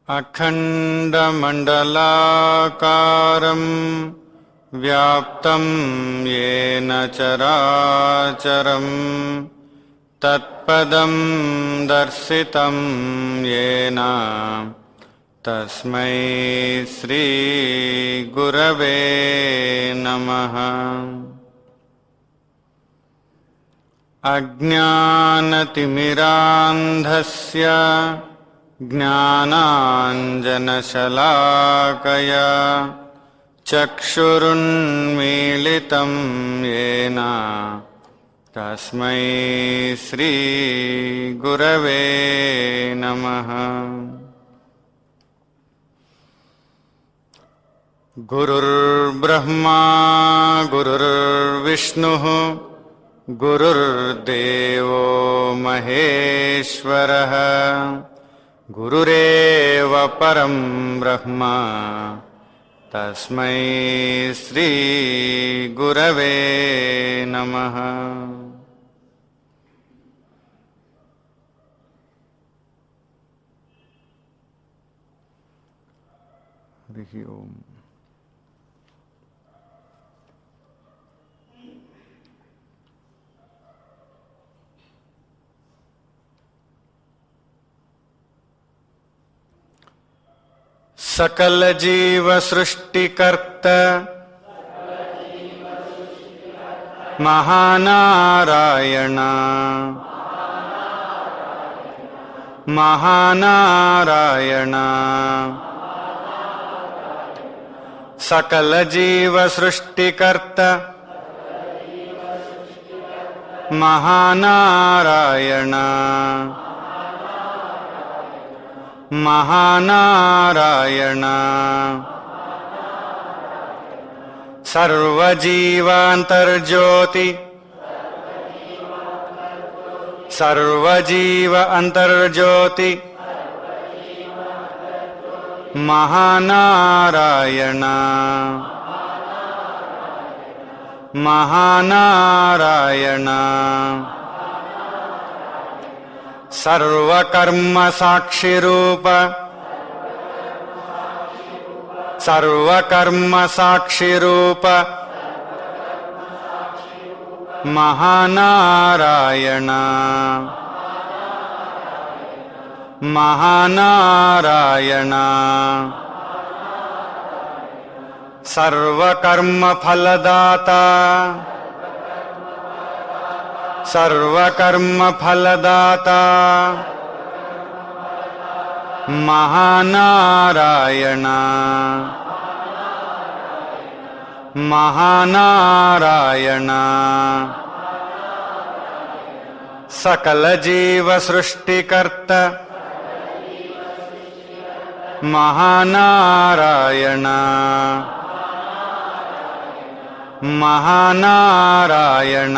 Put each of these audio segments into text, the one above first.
अखण्डमण्डलाकारं व्याप्तं येन चराचरं तत्पदं दर्शितं येन तस्मै श्रीगुरवे नमः। अज्ञानतिमिरान्धस्य ज्ञानाञ्जनशलाकया चक्षुरुन्मीलितं येन तस्मै श्रीगुरवे नमः। गुरुर्ब्रह्मा गुरुर्विष्णुः गुरुर्देवो महेश्वरः गुरुरेव परं ब्रह्म तस्मै श्रीगुरवे नमः। हरिः ओम्। सकल जीव सृष्टिकर्ता महानारायण महानारायण सकल जीव सृष्टिकर्ता महानारायण महानारायण सर्वजीवान्तर्ज्योति सर्वजीव अन्तर्ज्योति महानारायण महानारायण सर्वकर्म साक्षिरूप सर्वकर्म साक्षिरूप महानारायण महानारायण सर्वकर्म फलदाता सर्वकर्म फलदाता महानारायण महानारायण सकल जीव सृष्टिकर्ता महानारायण महानारायण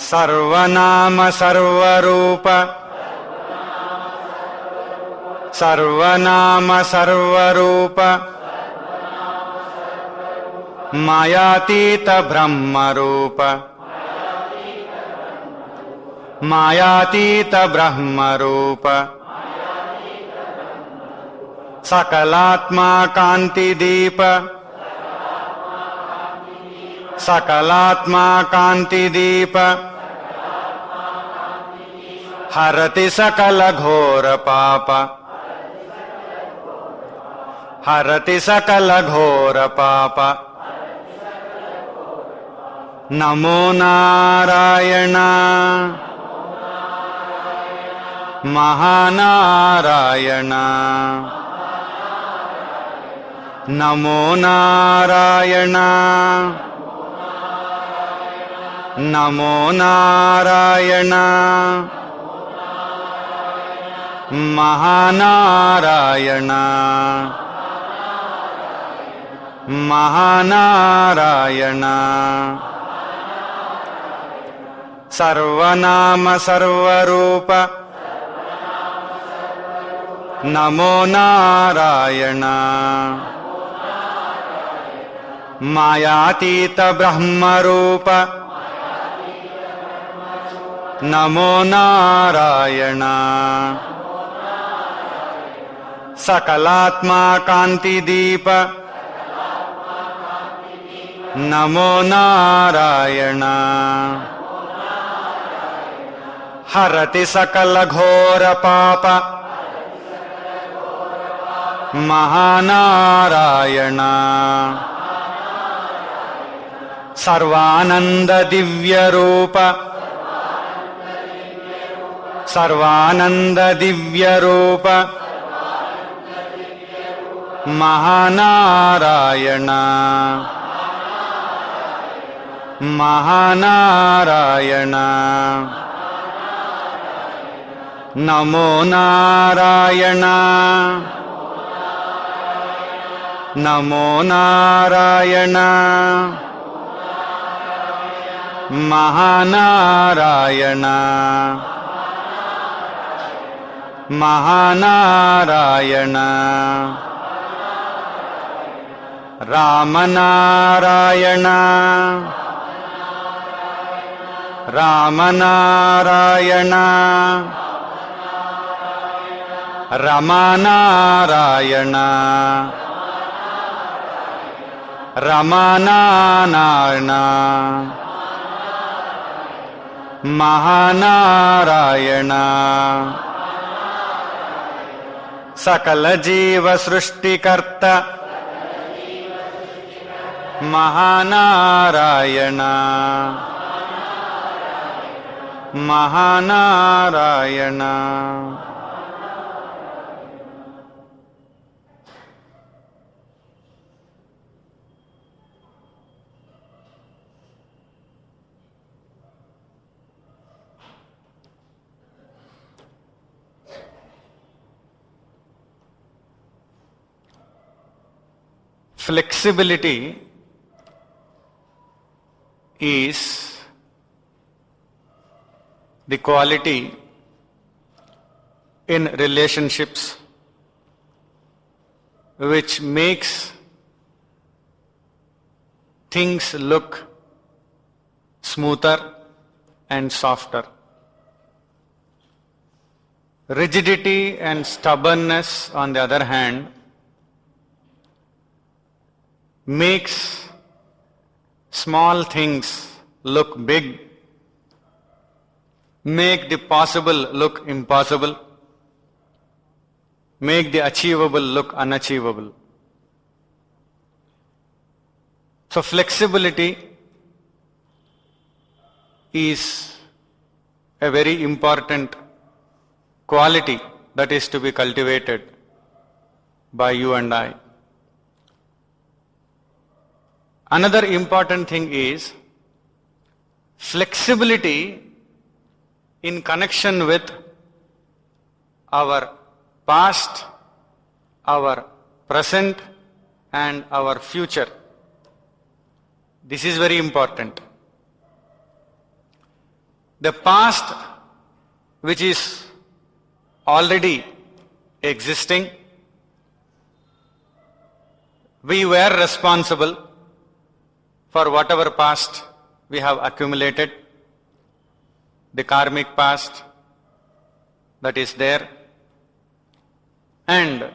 सर्वनाम सर्वरूप सर्वनाम सर्वरूप मायातीत ब्रह्मरूप मायातीत ब्रह्मरूप सकलात्मा कांतिदीप सकलात्मा कांतिदीप हरति सकल घोर पाप हरति सकल घोर पाप నమో నారాయణ మహానారాయణ నమో నారాయణ నమో నారాయణ మహానారాయణ మహానారాయణ సర్వనామ సర్వరూప నమో నారాయణ మాయాతీత బ్రహ్మరూప నమో నారాయణ సకలాత్మా కాంతిదీప నమో నారాయణ హరతి సకల ఘోర పాప మహానారాయణ సర్వానంద దివ్య రూప సర్వానంద దివ్య రూప మహానారాయణ మహానారాయణ నమో నారాయణ నమో నారాయణ మహానారాయణ మహానారాయణ రామనారాయణ రామనారాయణ రమనారాయణ రమనారాయణ మహానారాయణ సకల జీవ సృష్టికర్త Mahanarayana Mahanarayana Flexibility is the quality in relationships which makes things look smoother and softer. Rigidity and stubbornness, on the other hand, makes small things look big, make the possible look impossible, make the achievable look unachievable. So flexibility is a very important quality that is to be cultivated by you and I. Another important thing is flexibility in connection with our past, our present and our future. This is very important. The past, which is already existing, we were responsible for whatever past we have accumulated, the karmic past that is there, and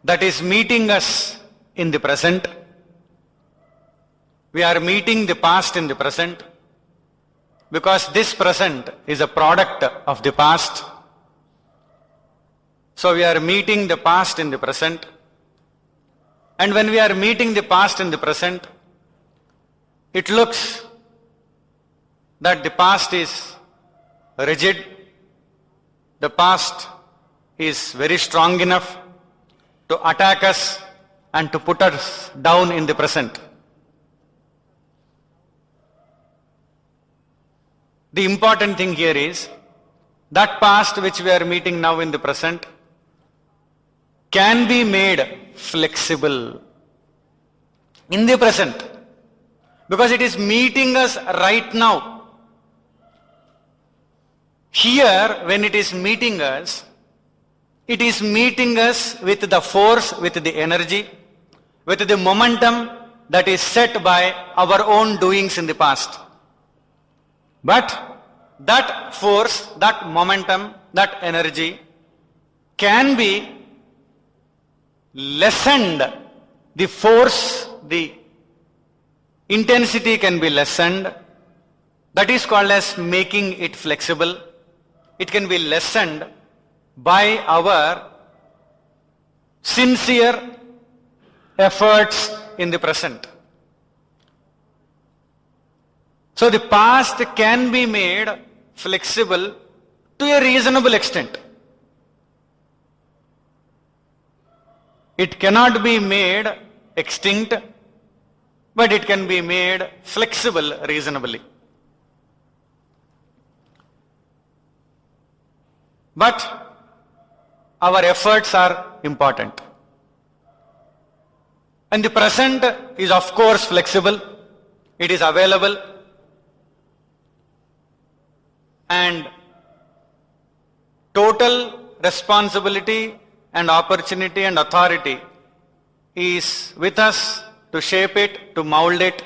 that is meeting us in the present. We are meeting the past in the present because this present is a product of the past. So we are meeting the past in the present, and when we are meeting the past in the present, it looks that the past is rigid, the past is very strong enough to attack us and to put us down in the present. The important thing here is that past which we are meeting now in the present can be made flexible in the present, because it is meeting us right now. Here, when it is meeting us with the force, with the energy, with the momentum that is set by our own doings in the past. But that force, that momentum, that energy can be lessened. The force, the intensity can be lessened. That is called as making it flexible. It can be lessened by our sincere efforts in the present. So the past can be made flexible to a reasonable extent. It cannot be made extinct, but it can be made flexible reasonably. But our efforts are important. And the present is of course flexible, it is available, and total responsibility and opportunity and authority is with us to shape it, to mold it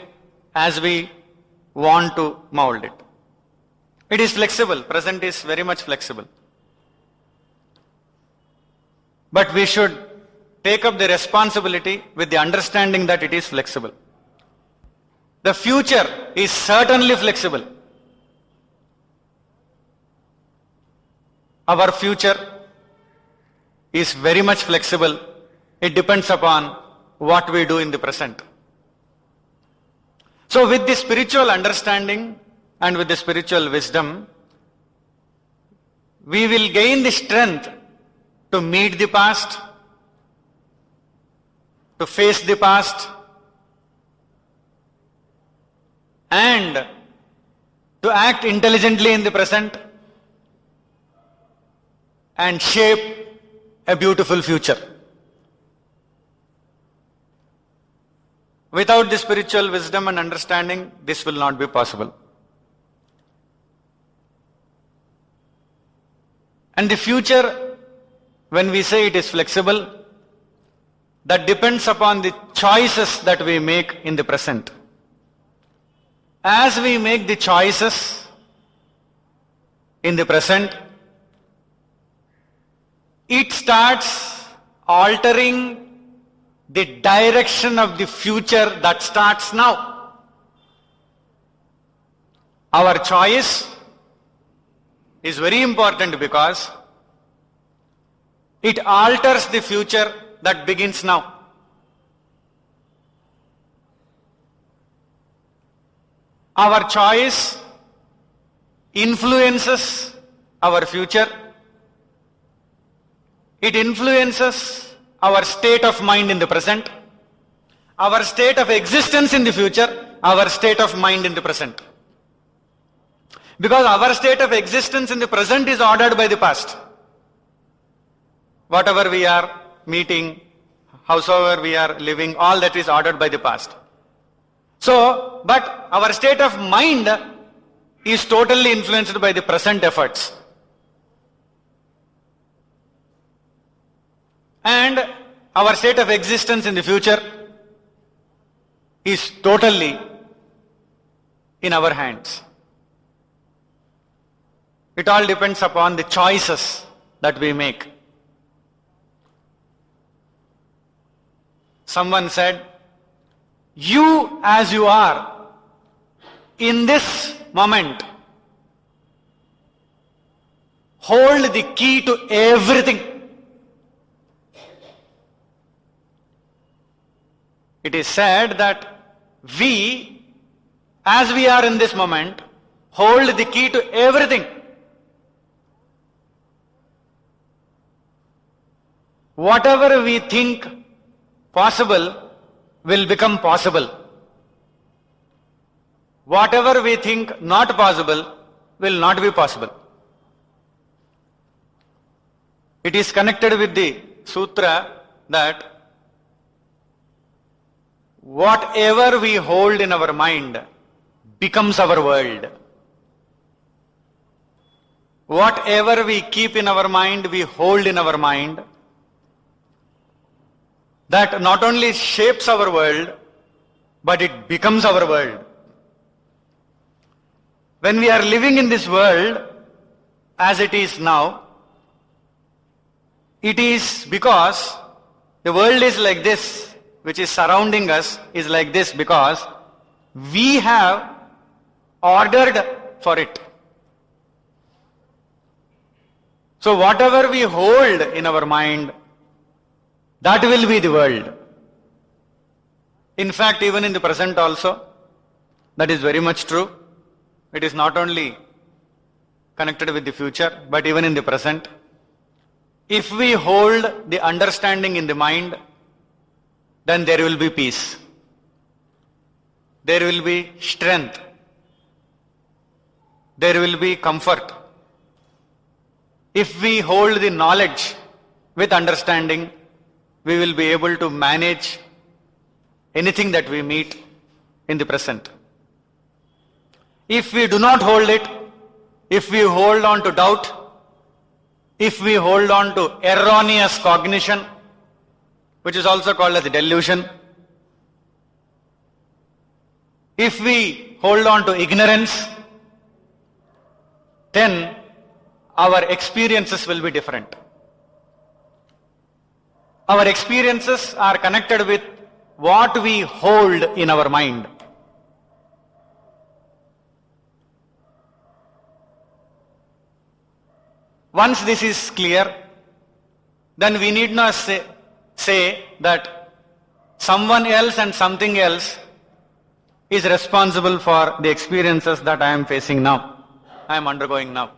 as we want to mold it. It is flexible, present is very much flexible. But we should take up the responsibility with the understanding that it is flexible. The future is certainly flexible. Our future is very much flexible. It depends upon what we do in the present. So with the spiritual understanding and with the spiritual wisdom, we will gain the strength to meet the past, to face the past, and to act intelligently in the present and shape a beautiful future. Without the spiritual wisdom and understanding, this will not be possible. And the future, when we say it is flexible, that depends upon the choices that we make in the present. As we make the choices in the present, it starts altering the direction of the future that starts now. Our choice is very important because it alters the future that begins now. Our choice influences our future. It influences our state of mind in the present, our state of existence in the future, our state of mind in the present. Because our state of existence in the present is ordered by the past. Whatever we are meeting, howsoever we are living, all that is ordered by the past. So, but our state of mind is totally influenced by the present efforts. And our state of existence in the future is totally in our hands. It all depends upon the choices that we make. Someone said, you as you are in this moment hold the key to everything. It is said that we, as we are in this moment, hold the key to everything. Whatever we think possible will become possible. Whatever we think not possible will not be possible. It is connected with the sutra that whatever we hold in our mind becomes our world. Whatever we keep in our mind, we hold in our mind. That not only shapes our world, but it becomes our world. When we are living in this world as it is now, it is because the world is like this, which is surrounding us is like this because we have ordered for it. So whatever we hold in our mind, that will be the world. In fact, even in the present also, that is very much true. It is not only connected with the future, but even in the present. If we hold the understanding in the mind, then there will be peace. There will be strength. There will be comfort. If we hold the knowledge with understanding, we will be able to manage anything that we meet in the present. If we do not hold it, if we hold on to doubt, if we hold on to erroneous cognition, which is also called as delusion, if we hold on to ignorance, then our experiences will be different. Our experiences are connected with what we hold in our mind. Once this is clear, then we need not say that someone else and something else is responsible for the experiences that I am facing now, I am undergoing now.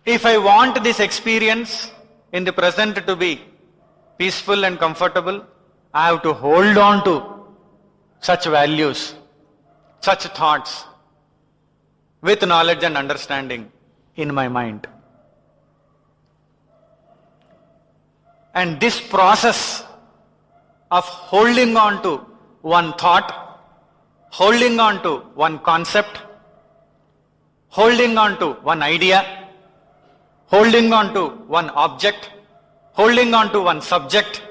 If I want this experience in the present to be peaceful and comfortable, I have to hold on to such values, such thoughts, with knowledge and understanding in my mind. And this process of holding on to one thought, holding on to one concept, holding on to one idea, holding on to one object, holding on to one subject,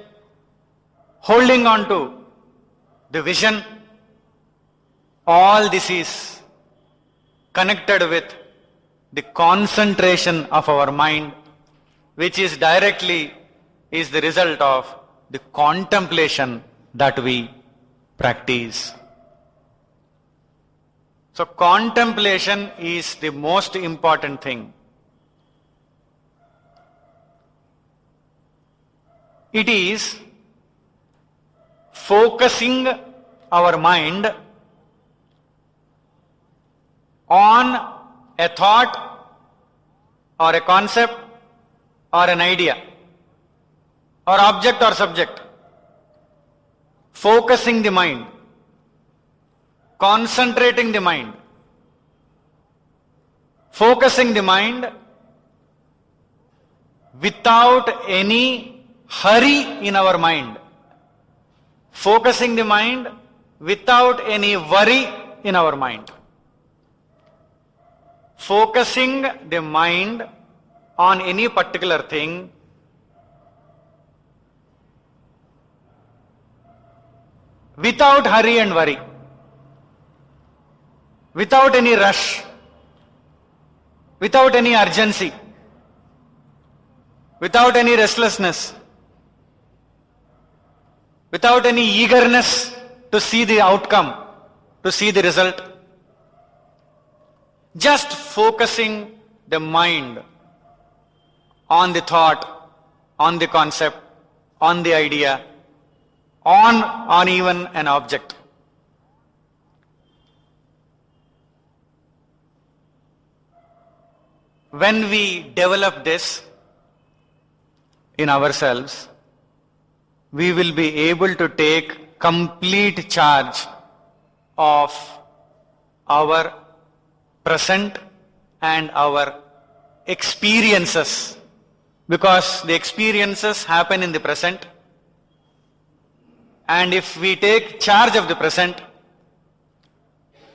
holding on to the vision, all this is connected with the concentration of our mind, which is directly is the result of the contemplation that we practice. So contemplation is the most important thing. It is focusing our mind on a thought or a concept or an idea or object or subject. Focusing the mind, concentrating the mind, focusing the mind without any hurry in our mind, focusing the mind without any worry in our mind, focusing the mind on any particular thing without hurry and worry, without any rush, without any urgency, without any restlessness, without any eagerness to see the outcome, to see the result. Just focusing the mind on the thought, on the concept, on the idea, on even an object. when we develop this in ourselves, we will be able to take complete charge of our present and our experiences, because the experiences happen in the present, and if we take charge of the present,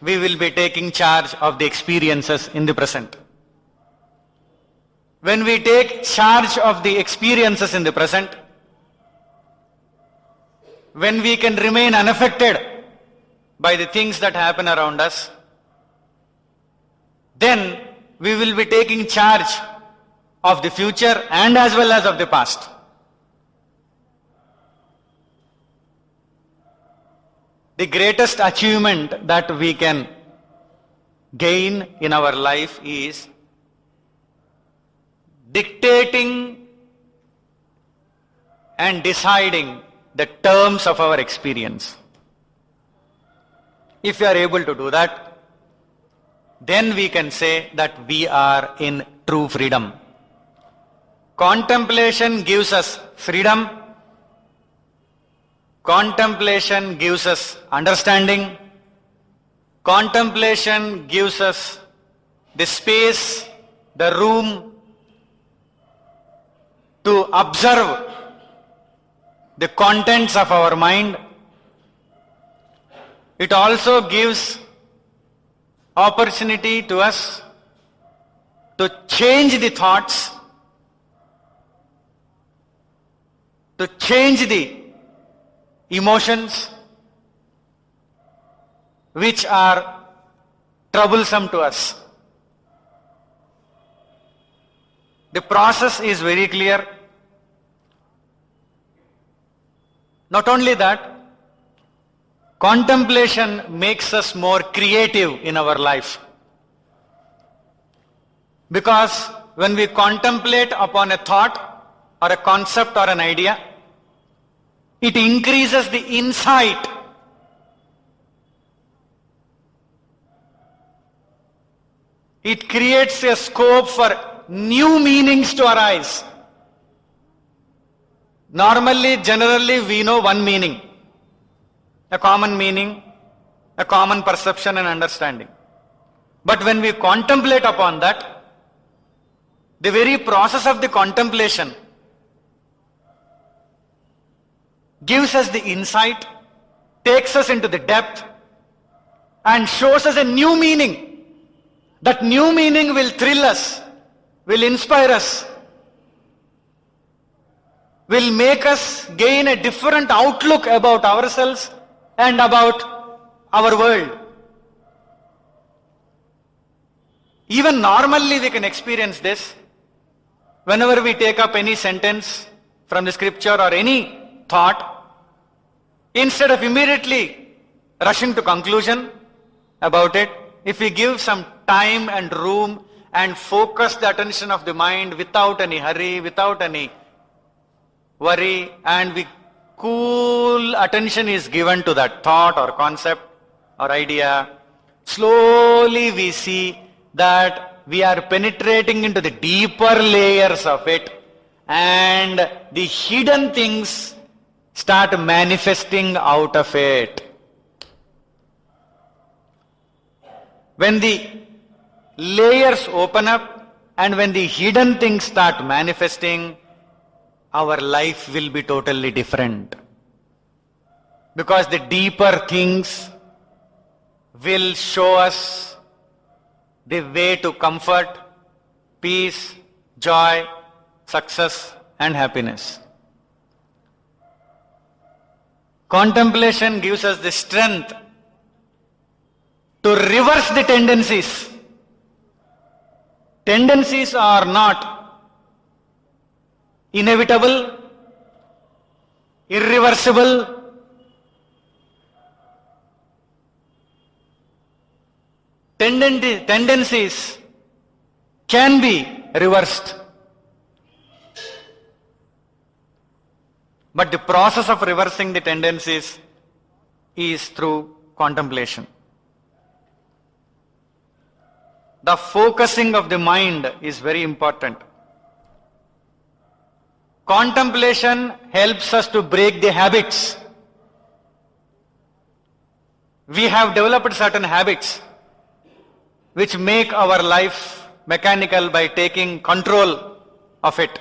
we will be taking charge of the experiences in the present. When we take charge of the experiences in the present, when we can remain unaffected by the things that happen around us, then we will be taking charge of the future and as well as of the past. The greatest achievement that we can gain in our life is dictating and deciding the terms of our experience. If we are able to do that, then we can say that we are in true freedom. Contemplation gives us freedom. Contemplation gives us understanding. Contemplation gives us the space, the room to observe the contents of our mind. It also gives opportunity to us to change the thoughts, to change the emotions which are troublesome to us. The process is very clear. Not only that, contemplation makes us more creative in our life. Because when we contemplate upon a thought or a concept or an idea, it increases the insight. It creates a scope for new meanings to arise. Normally, generally, we know one meaning, a common meaning, a common perception and understanding. But when we contemplate upon that, the very process of the contemplation gives us the insight, takes us into the depth, and shows us a new meaning. That new meaning will thrill us, will inspire us, will make us gain a different outlook about ourselves and about our world. Even normally we can experience this. Whenever we take up any sentence from the scripture or any thought, instead of immediately rushing to conclusion about it, if we give some time and room and focus the attention of the mind without any hurry, without any worry, and we cool attention is given to that thought or concept or idea, slowly we see that we are penetrating into the deeper layers of it, and the hidden things start manifesting out of it. When the layers open up and when the hidden things start manifesting, our life will be totally different. Because the deeper things will show us the way to comfort, peace, joy, success, and happiness. Contemplation gives us the strength to reverse the tendencies. Tendencies are not inevitable, irreversible. Tendencies can be reversed. But the process of reversing the tendencies is through contemplation. the focusing of the mind is very important. Contemplation helps us to break the habits. We have developed certain habits which make our life mechanical by taking control of it.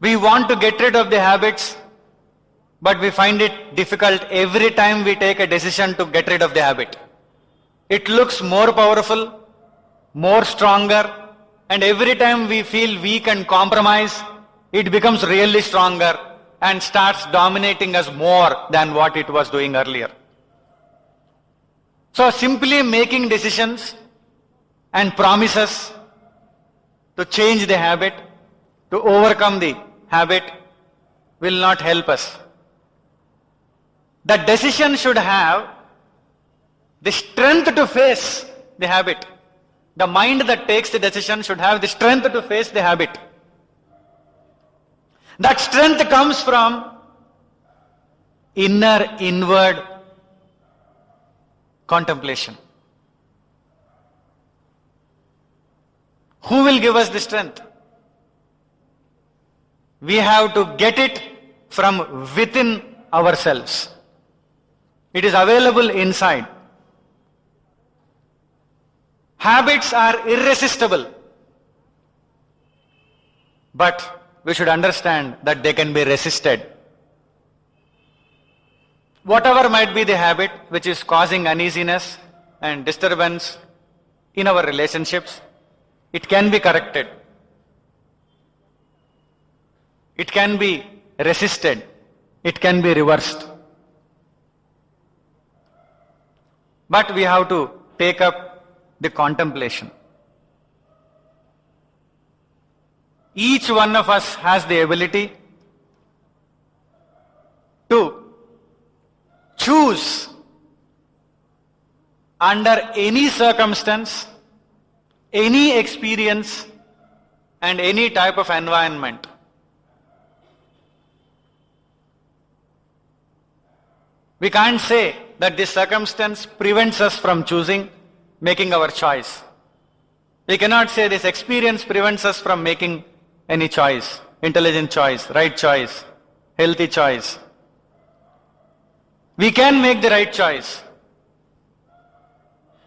We want to get rid of the habits, but we find it difficult every time we take a decision to get rid of the habit. It looks more powerful, more stronger, and every time we feel weak and compromise, it becomes really stronger and starts dominating us more than what it was doing earlier. So simply making decisions and promises to change the habit, to overcome the habit, will not help us. The decision should have the strength to face the habit. The mind that takes the decision should have the strength to face the habit. That strength comes from inward contemplation. Who will give us the strength? We have to get it from within ourselves. It is available inside. Habits are irresistible, but we should understand that they can be resisted. Whatever might be the habit which is causing uneasiness and disturbance in our relationships, it can be corrected. It can be resisted. It can be reversed. But we have to take up the contemplation. Each one of us has the ability to choose under any circumstance, any experience, and any type of environment. We can't say that this circumstance prevents us from choosing, making our choice. We cannot say this experience prevents us from making any choice, intelligent choice, right choice, healthy choice. We can make the right choice.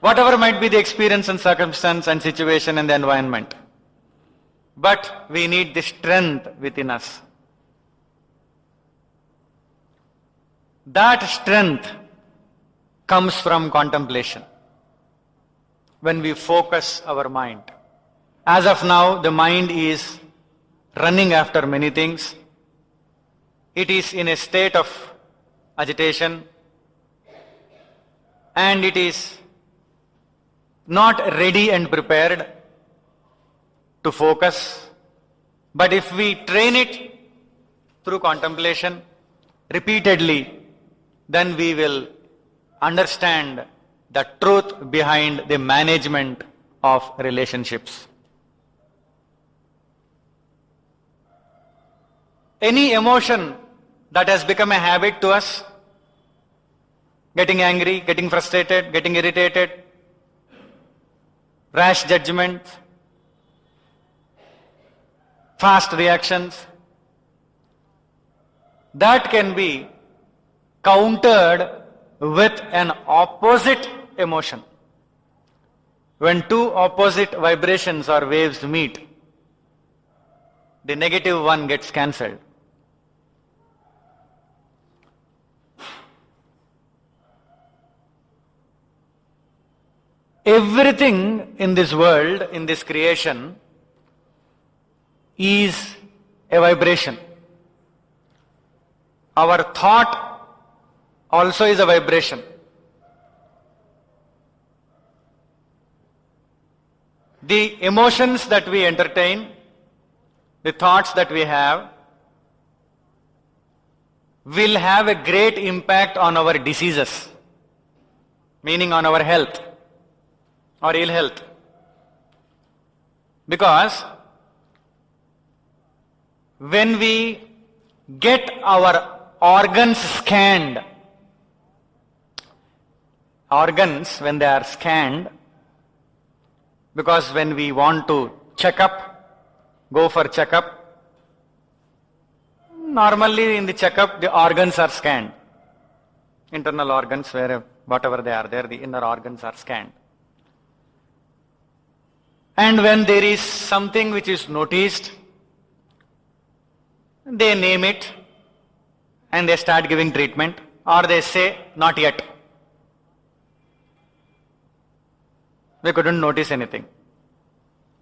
Whatever might be the experience and circumstance and situation and the environment. But we need the strength within us. That strength comes from contemplation. When we focus our mind. As of now, the mind is running after many things. It is in a state of agitation, and it is not ready and prepared to focus. But if we train it through contemplation repeatedly, then we will understand the truth behind the management of relationships. Any emotion that has become a habit to us, getting angry, getting frustrated, getting irritated, rash judgment, fast reactions, that can be countered with an opposite emotion. When two opposite vibrations or waves meet, the negative one gets cancelled. Everything in this world, in this creation, is a vibration. Our thought also is a vibration. The emotions that we entertain, the thoughts that we have, will have a great impact on our diseases, meaning on our health or ill health. Because when we get our organs scanned organs, when they are scanned, because when we want to go for checkup, normally in the checkup the organs are scanned. Internal organs, whatever they are there, the inner organs are scanned. And when there is something which is noticed, they name it and they start giving treatment, or they say, not yet. We couldn't notice anything.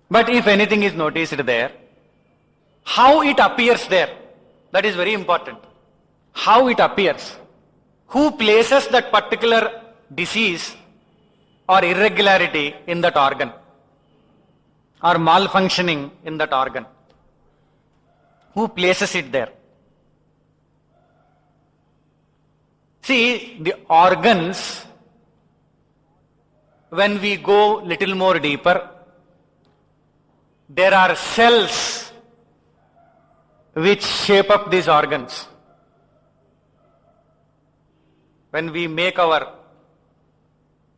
But if anything is noticed there, how it appears there, that is very important. How it appears. Who places that particular disease or irregularity in that organ, or malfunctioning in that organ? Who places it there? See, the organs, when we go little more deeper, there are cells which shape up these organs. When we make our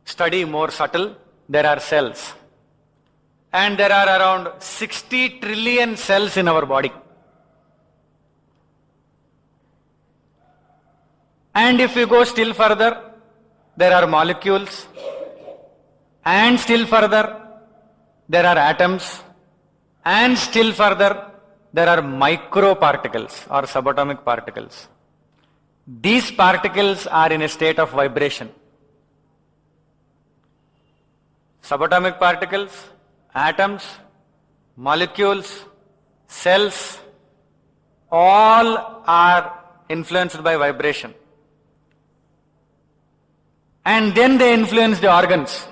study more subtle, there are cells. And there are around 60 trillion cells in our body. And if we go still further, there are molecules. And still further, there are atoms. And still further, there are microparticles or subatomic particles. These particles are in a state of vibration. Subatomic particles, atoms, molecules, cells, all are influenced by vibration. And then they influence the organs.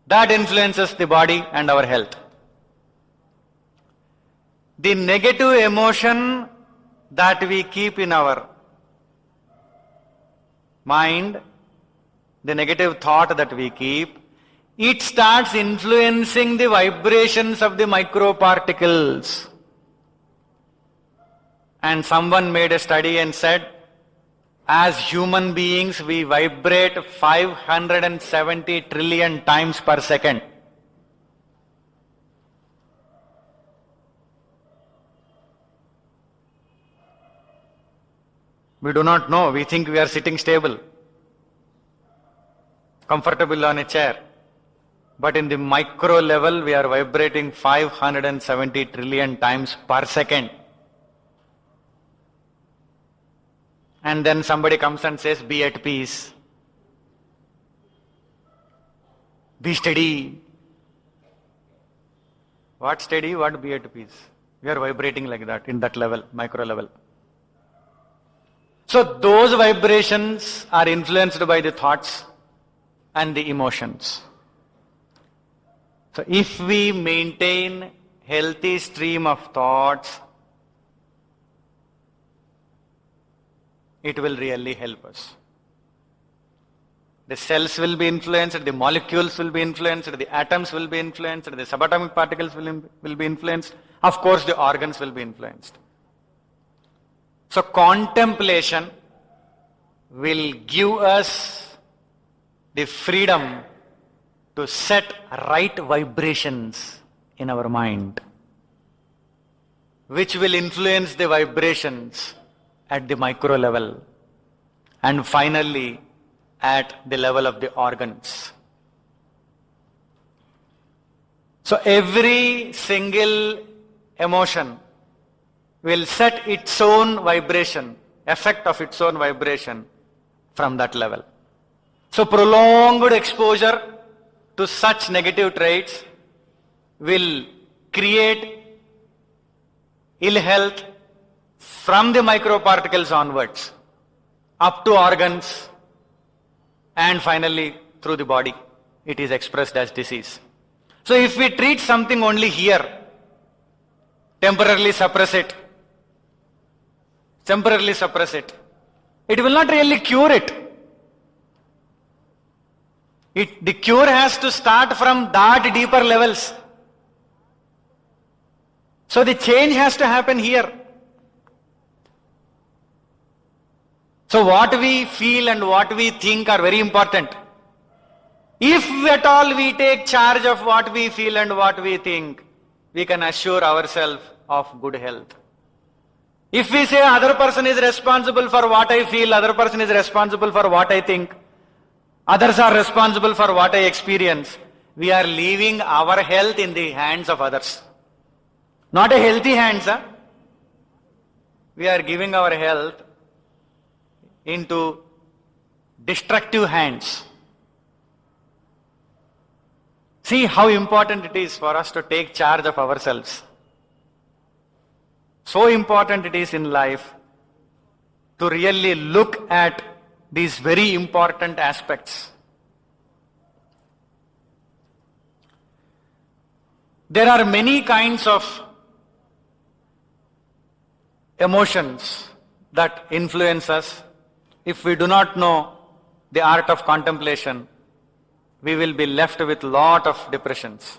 That influences the body and our health. The negative emotion that we keep in our mind, the negative thought that we keep, it starts influencing the vibrations of the microparticles. And someone made a study and said, as human beings, we vibrate 570 trillion times per second. We do not know. We think we are sitting stable, comfortable on a chair. But in the micro level, we are vibrating 570 trillion times per second. And then somebody comes and says, be at peace. Be steady. What steady? What be at peace? We are vibrating like that, in that level, micro level. So those vibrations are influenced by the thoughts and the emotions. So if we maintain healthy stream of thoughts, it will really help us. The cells will be influenced, the molecules will be influenced, the atoms will be influenced, the subatomic particles will be influenced. Of course, the organs will be influenced. So contemplation will give us the freedom to set right vibrations in our mind, which will influence the vibrations at the micro level and finally at the level of the organs. So every single emotion will set its own vibration, effect of its own vibration from that level. So prolonged exposure to such negative traits will create ill health from the microparticles onwards, up to organs, and finally through the body. It is expressed as disease. So if we treat something only here, temporarily suppress it, it will not really cure it. The cure has to start from that deeper levels. So the change has to happen here. So what we feel and what we think are very important. If at all we take charge of what we feel and what we think, we can assure ourselves of good health. If we say other person is responsible for what I feel, other person is responsible for what I think, others are responsible for what I experience, we are leaving our health in the hands of others. Not a healthy hands, huh? We are giving our health into destructive hands. See how important it is for us to take charge of ourselves. So important it is in life to really look at these very important aspects. There are many kinds of emotions that influence us. If we do not know the art of contemplation, we will be left with a lot of depressions.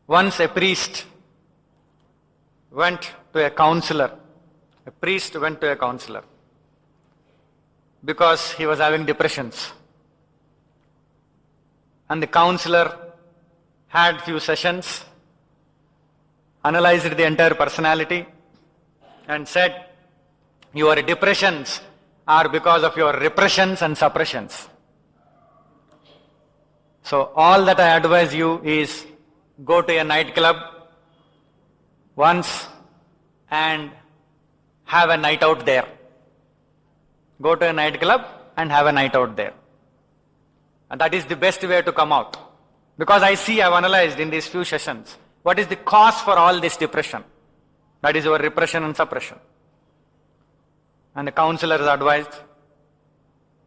Once a priest went to a counselor. A priest went to a counselor because he was having depressions. And the counselor had few sessions, analyzed the entire personality and said, your depressions are because of your repressions and suppressions. So all that I advise you is go to a nightclub once and have a night out there. Go to a nightclub and have a night out there. And that is the best way to come out. Because I see, I've analyzed in these few sessions, what is the cause for all this depression? That is your repression and suppression. And the counselor is advised.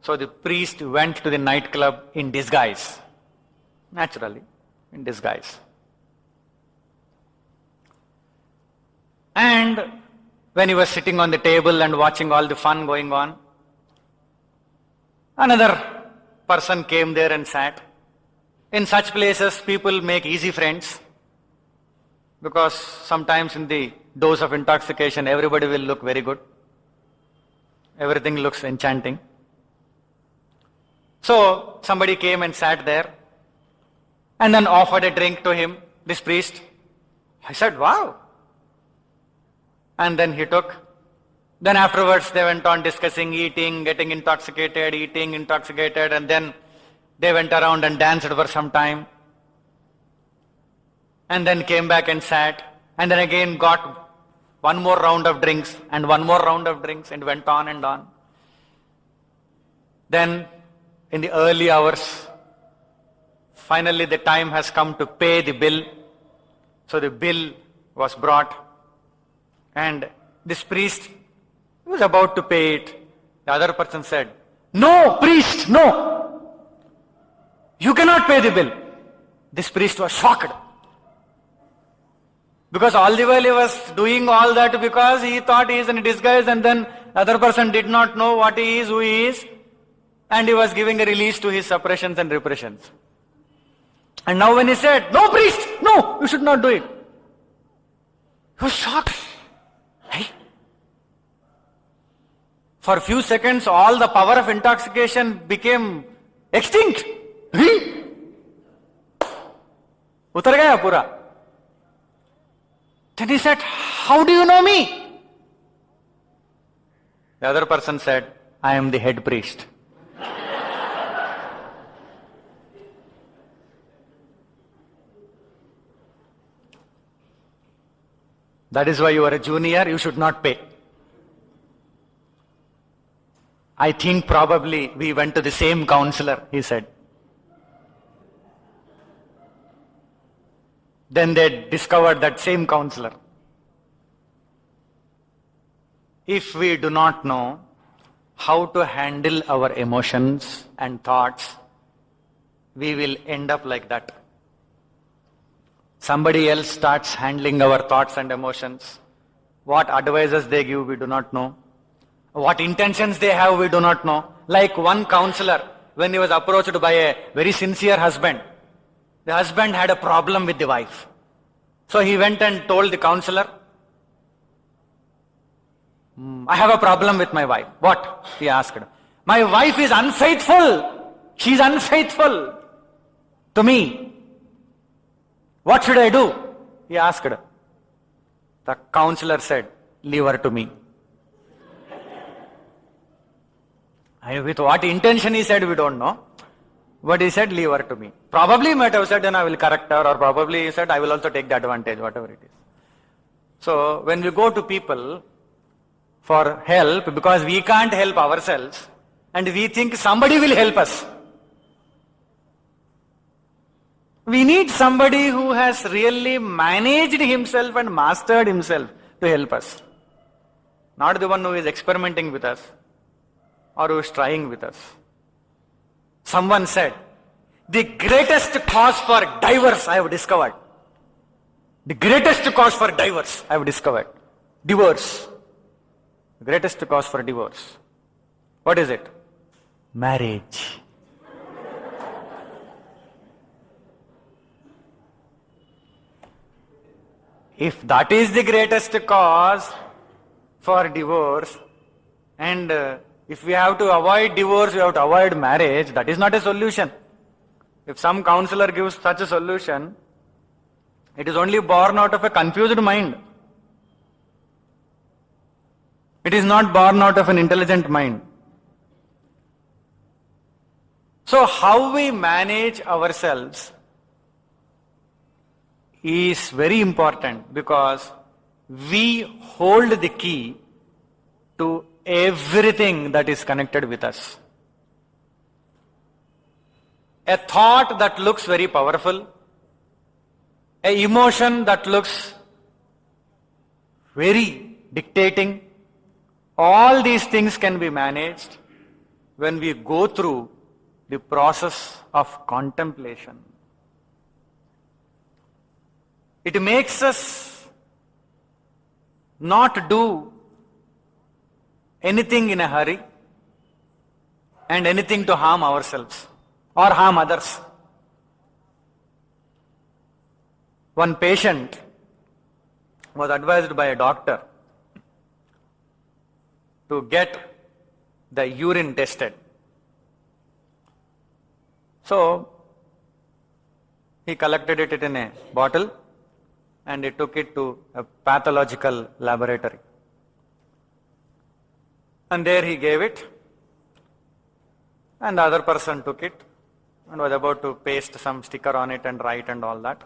So the priest went to the nightclub in disguise. Naturally, in disguise. And when he was sitting on the table and watching all the fun going on, another person came there and sat. In such places, people make easy friends because sometimes in the dose of intoxication, everybody will look very good. Everything looks enchanting. So somebody came and sat there and then offered a drink to him, this priest. I said, wow. And then he took. Then afterwards they went on discussing eating, getting intoxicated, eating, intoxicated, and then they went around and danced for some time. And then came back and sat. And then again got one more round of drinks and one more round of drinks and went on and on. Then in the early hours, finally the time has come to pay the bill. So the bill was brought. And this priest was about to pay it. The other person said, no, priest, no. You cannot pay the bill. This priest was shocked. Because all the while he was doing all that because he thought he is in disguise, and then other person did not know what he is, who he is, and he was giving a release to his suppressions and repressions. And now when he said, no priest, no, you should not do it, he was shocked. Hey. For a few seconds, all the power of intoxication became extinct. Utar gaya pura. Then he said, how do you know me? The other person said, I am the head priest. That is why you are a junior, you should not pay. I think probably we went to the same counselor, he said. Then they discovered that same counselor. If we do not know how to handle our emotions and thoughts, we will end up like that. Somebody else starts handling our thoughts and emotions. What advices they give, we do not know. What intentions they have, we do not know. Like one counselor, when he was approached by a very sincere husband, the husband had a problem with the wife. So he went and told the counselor, I have a problem with my wife. What? He asked. My wife is unfaithful. She is unfaithful to me. What should I do? He asked. The counselor said, leave her to me. With what intention he said, we don't know. But he said, leave her to me. Probably he might have said, then I will correct her, or probably he said, I will also take the advantage, whatever it is. So, when we go to people for help, because we can't help ourselves, and we think somebody will help us. We need somebody who has really managed himself and mastered himself to help us. Not the one who is experimenting with us, or who is trying with us. Someone said, the greatest cause for divorce I have discovered. The greatest cause for divorce I have discovered. Divorce. The greatest cause for divorce. What is it? Marriage. If that is the greatest cause for divorce, and if we have to avoid divorce, we have to avoid marriage, that is not a solution. If some counselor gives such a solution, it is only born out of a confused mind. It is not born out of an intelligent mind. So how we manage ourselves is very important, because we hold the key to everything that is connected with us. A thought that looks very powerful, an emotion that looks very dictating, all these things can be managed when we go through the process of contemplation. It makes us not do anything in a hurry and anything to harm ourselves or harm others. One patient was advised by a doctor to get the urine tested. So, he collected it in a bottle and he took it to a pathological laboratory. And there he gave it, and the other person took it and was about to paste some sticker on it and write and all that.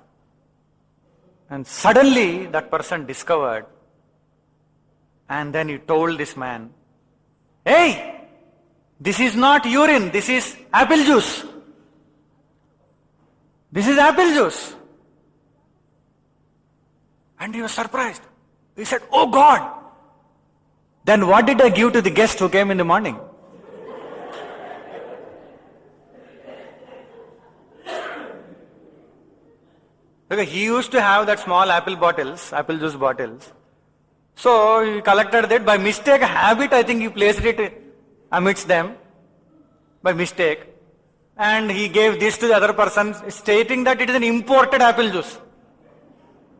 And suddenly that person discovered, and then he told this man, "Hey, this is not urine, this is apple juice. This is apple juice." And he was surprised. He said, "Oh God, then what did I give to the guest who came in the morning?" Because he used to have that small apple juice bottles. So he collected that by mistake, habit, I think he placed it amidst them by mistake. And he gave this to the other person, stating that it is an imported apple juice.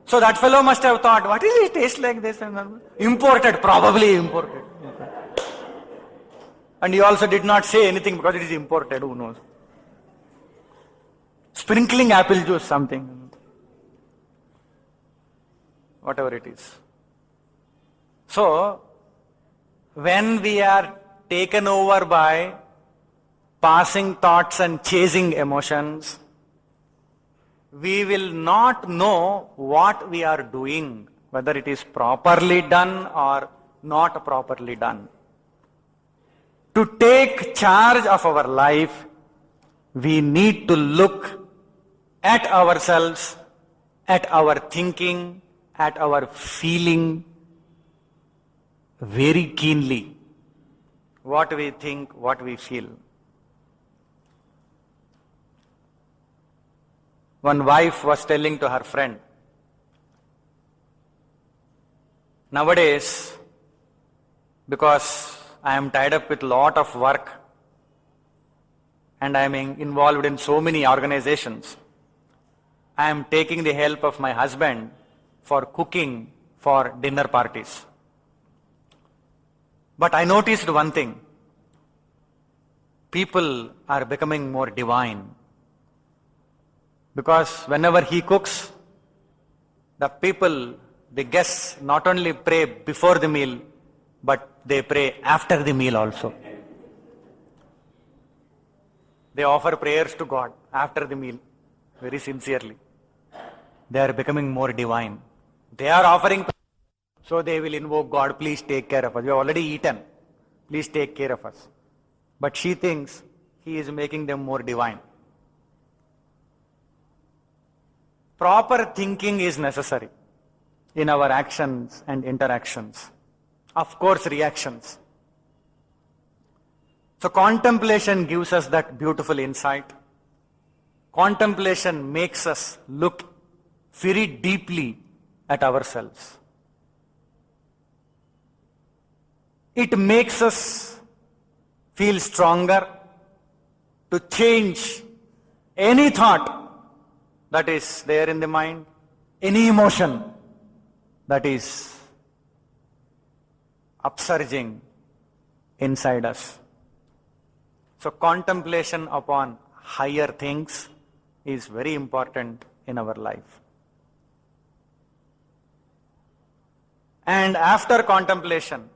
So that fellow must have thought, what is it taste like this? Imported, probably imported. And he also did not say anything because it is imported, who knows. Sprinkling apple juice, something. Whatever it is. So, when we are taken over by passing thoughts and chasing emotions, we will not know what we are doing, whether it is properly done or not properly done. To take charge of our life, we need to look at ourselves, at our thinking, at our feeling very keenly. What we think, what we feel. One wife was telling to her friend, nowadays, because I am tied up with a lot of work and I am involved in so many organizations, I am taking the help of my husband for cooking for dinner parties. But I noticed one thing. People are becoming more divine. Because whenever he cooks, the people, the guests, not only pray before the meal, but they pray after the meal also. They offer prayers to God after the meal, very sincerely. They are becoming more divine. They are offering, so they will invoke God, please take care of us. We have already eaten, please take care of us. But she thinks he is making them more divine. Proper thinking is necessary in our actions and interactions. Of course, reactions. So contemplation gives us that beautiful insight. Contemplation makes us look very deeply at ourselves. It makes us feel stronger to change any thought that is there in the mind, any emotion that is upsurging inside us. So contemplation upon higher things is very important in our life. And after contemplation,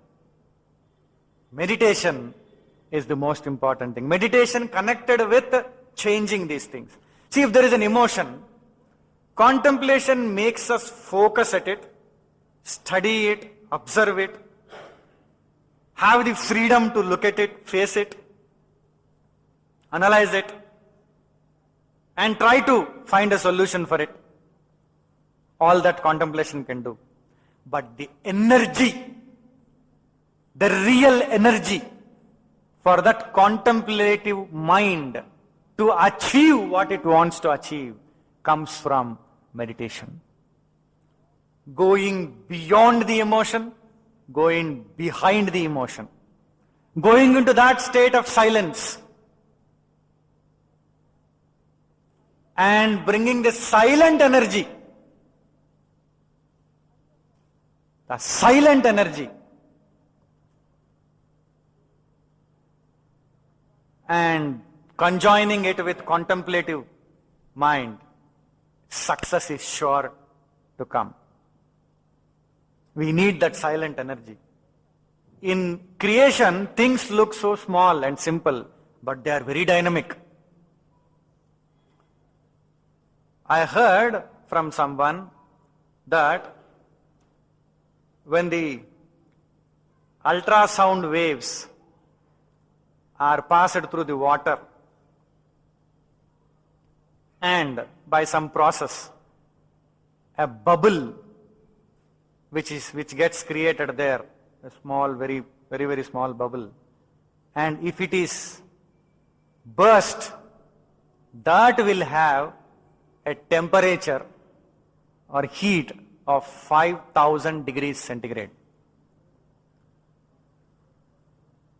meditation is the most important thing. Meditation connected with changing these things. See, if there is an emotion, contemplation makes us focus at it, study it, observe it, have the freedom to look at it, face it, analyze it, and try to find a solution for it. All that contemplation can do. But the energy, the real energy for that contemplative mind to achieve what it wants to achieve comes from meditation. Going beyond the emotion, going behind the emotion, going into that state of silence and bringing the silent energy, and conjoining it with contemplative mind, success is sure to come. We need that silent energy. In creation, things look so small and simple, but they are very dynamic. I heard from someone that when the ultrasound waves are passed through the water and by some process, a bubble which gets created there, a small, very, very, very small bubble, and if it is burst, that will have a temperature or heat of 5,000 degrees centigrade,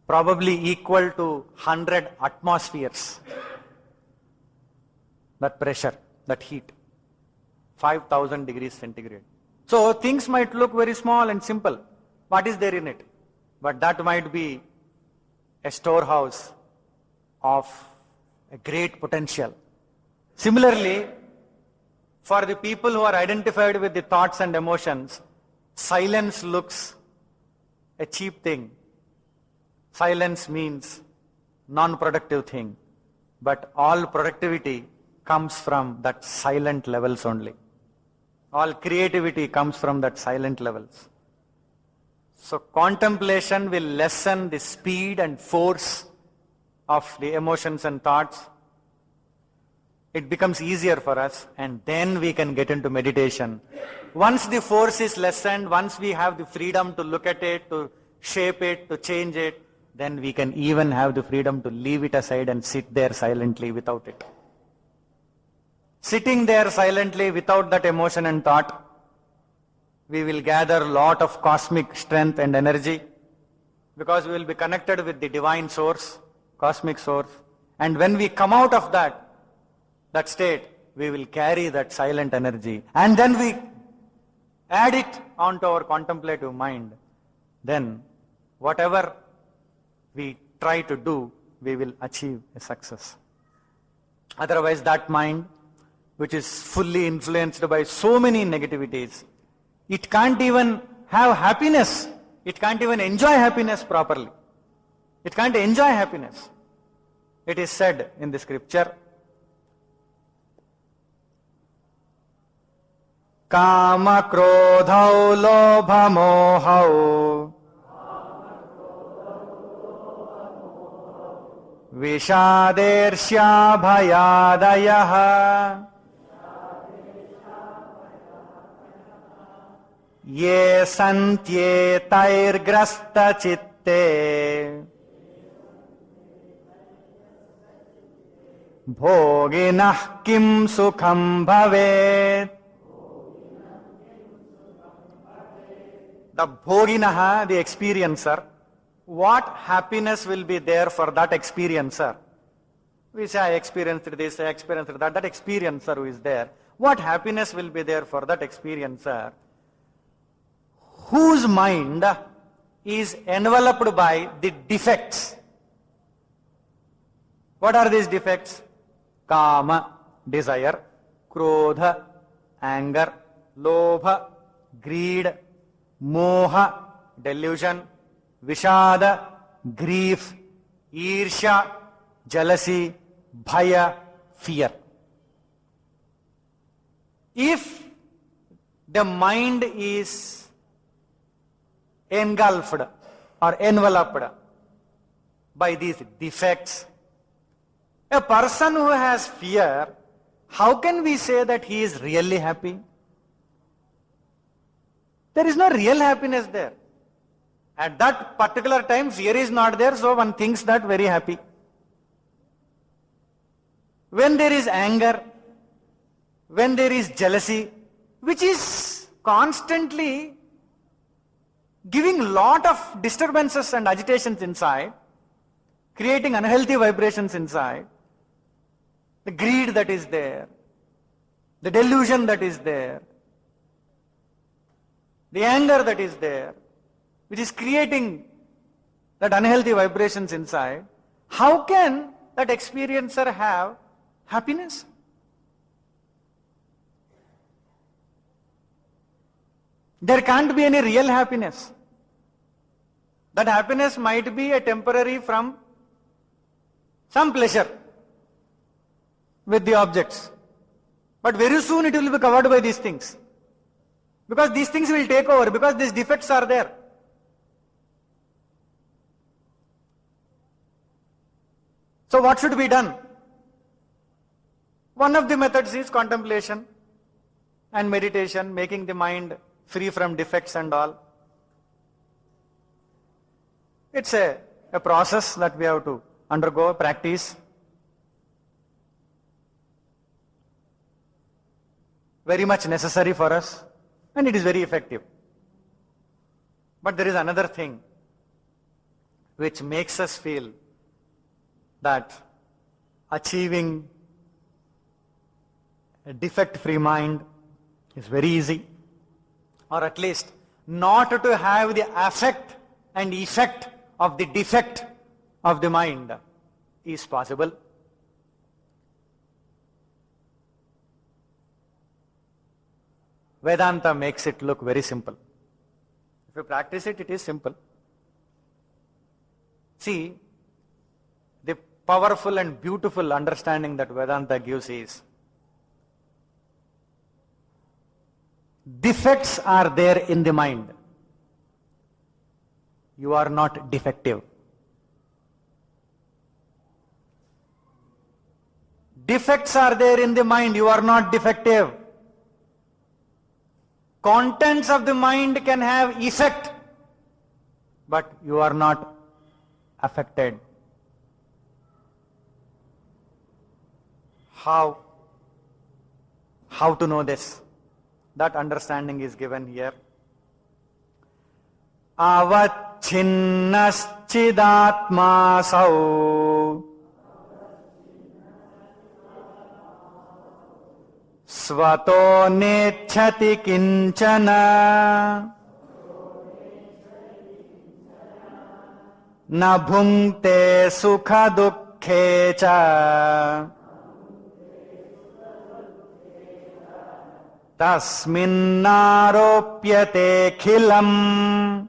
probably equal to 100 atmospheres. That pressure, that heat, 5,000 degrees centigrade. So things might look very small and simple. What is there in it? But that might be a storehouse of a great potential. Similarly, for the people who are identified with the thoughts and emotions, silence looks a cheap thing. Silence means non-productive thing. But all productivity comes from that silent levels only. All creativity comes from that silent levels. So contemplation will lessen the speed and force of the emotions and thoughts. It becomes easier for us, and then we can get into meditation. Once the force is lessened, once we have the freedom to look at it, to shape it, to change it, then we can even have the freedom to leave it aside and sit there silently without it. Sitting there silently without that emotion and thought, we will gather a lot of cosmic strength and energy, because we will be connected with the divine source, cosmic source. And when we come out of that state, we will carry that silent energy. And then we add it onto our contemplative mind. Then whatever we try to do, we will achieve a success. Otherwise, that mind, which is fully influenced by so many negativities, it can't even have happiness. It can't even enjoy happiness properly. It can't enjoy happiness. It is said in the scripture, Kama krodhau lobha mohau Vishadersya bhayadayaha Ye santyetairgrasta chitte Bhoginah kim sukham bhavet. The bhoginaha, the experiencer, what happiness will be there for that experiencer? We say, I experienced this, I experienced that. That experiencer who is there, what happiness will be there for that experiencer whose mind is enveloped by the defects? What are these defects? Kama, desire, krodha, anger, lobha, greed, moha, delusion, vishada, grief, irsha, jealousy, bhaya, fear. If the mind is engulfed or enveloped by these defects, a person who has fear, how can we say that he is really happy? There is no real happiness there. At that particular time, fear is not there, so one thinks that very happy. When there is anger, when there is jealousy, which is constantly giving lot of disturbances and agitations inside, creating unhealthy vibrations inside, the greed that is there, the delusion that is there, the anger that is there, which is creating that unhealthy vibrations inside, how can that experiencer have happiness? There can't be any real happiness. That happiness might be a temporary from some pleasure with the objects. But very soon it will be covered by these things. Because these things will take over, because these defects are there. So what should be done? One of the methods is contemplation and meditation, making the mind free from defects and all. It's a process that we have to undergo, practice. Very much necessary for us, and it is very effective. But there is another thing which makes us feel that achieving a defect-free mind is very easy, or at least not to have the affect and effect of the defect of the mind is possible. Vedanta makes it look very simple. If you practice it, it is simple. See, the powerful and beautiful understanding that Vedanta gives is, defects are there in the mind. You are not defective. Defects are there in the mind. You are not defective. Contents of the mind can have effect, but you are not affected. How to know this? That understanding is given here. Avacchinnaschidatmasau svato necchati kinchana na bhunkte sukha dukkhe cha tasminnaropyate khilam.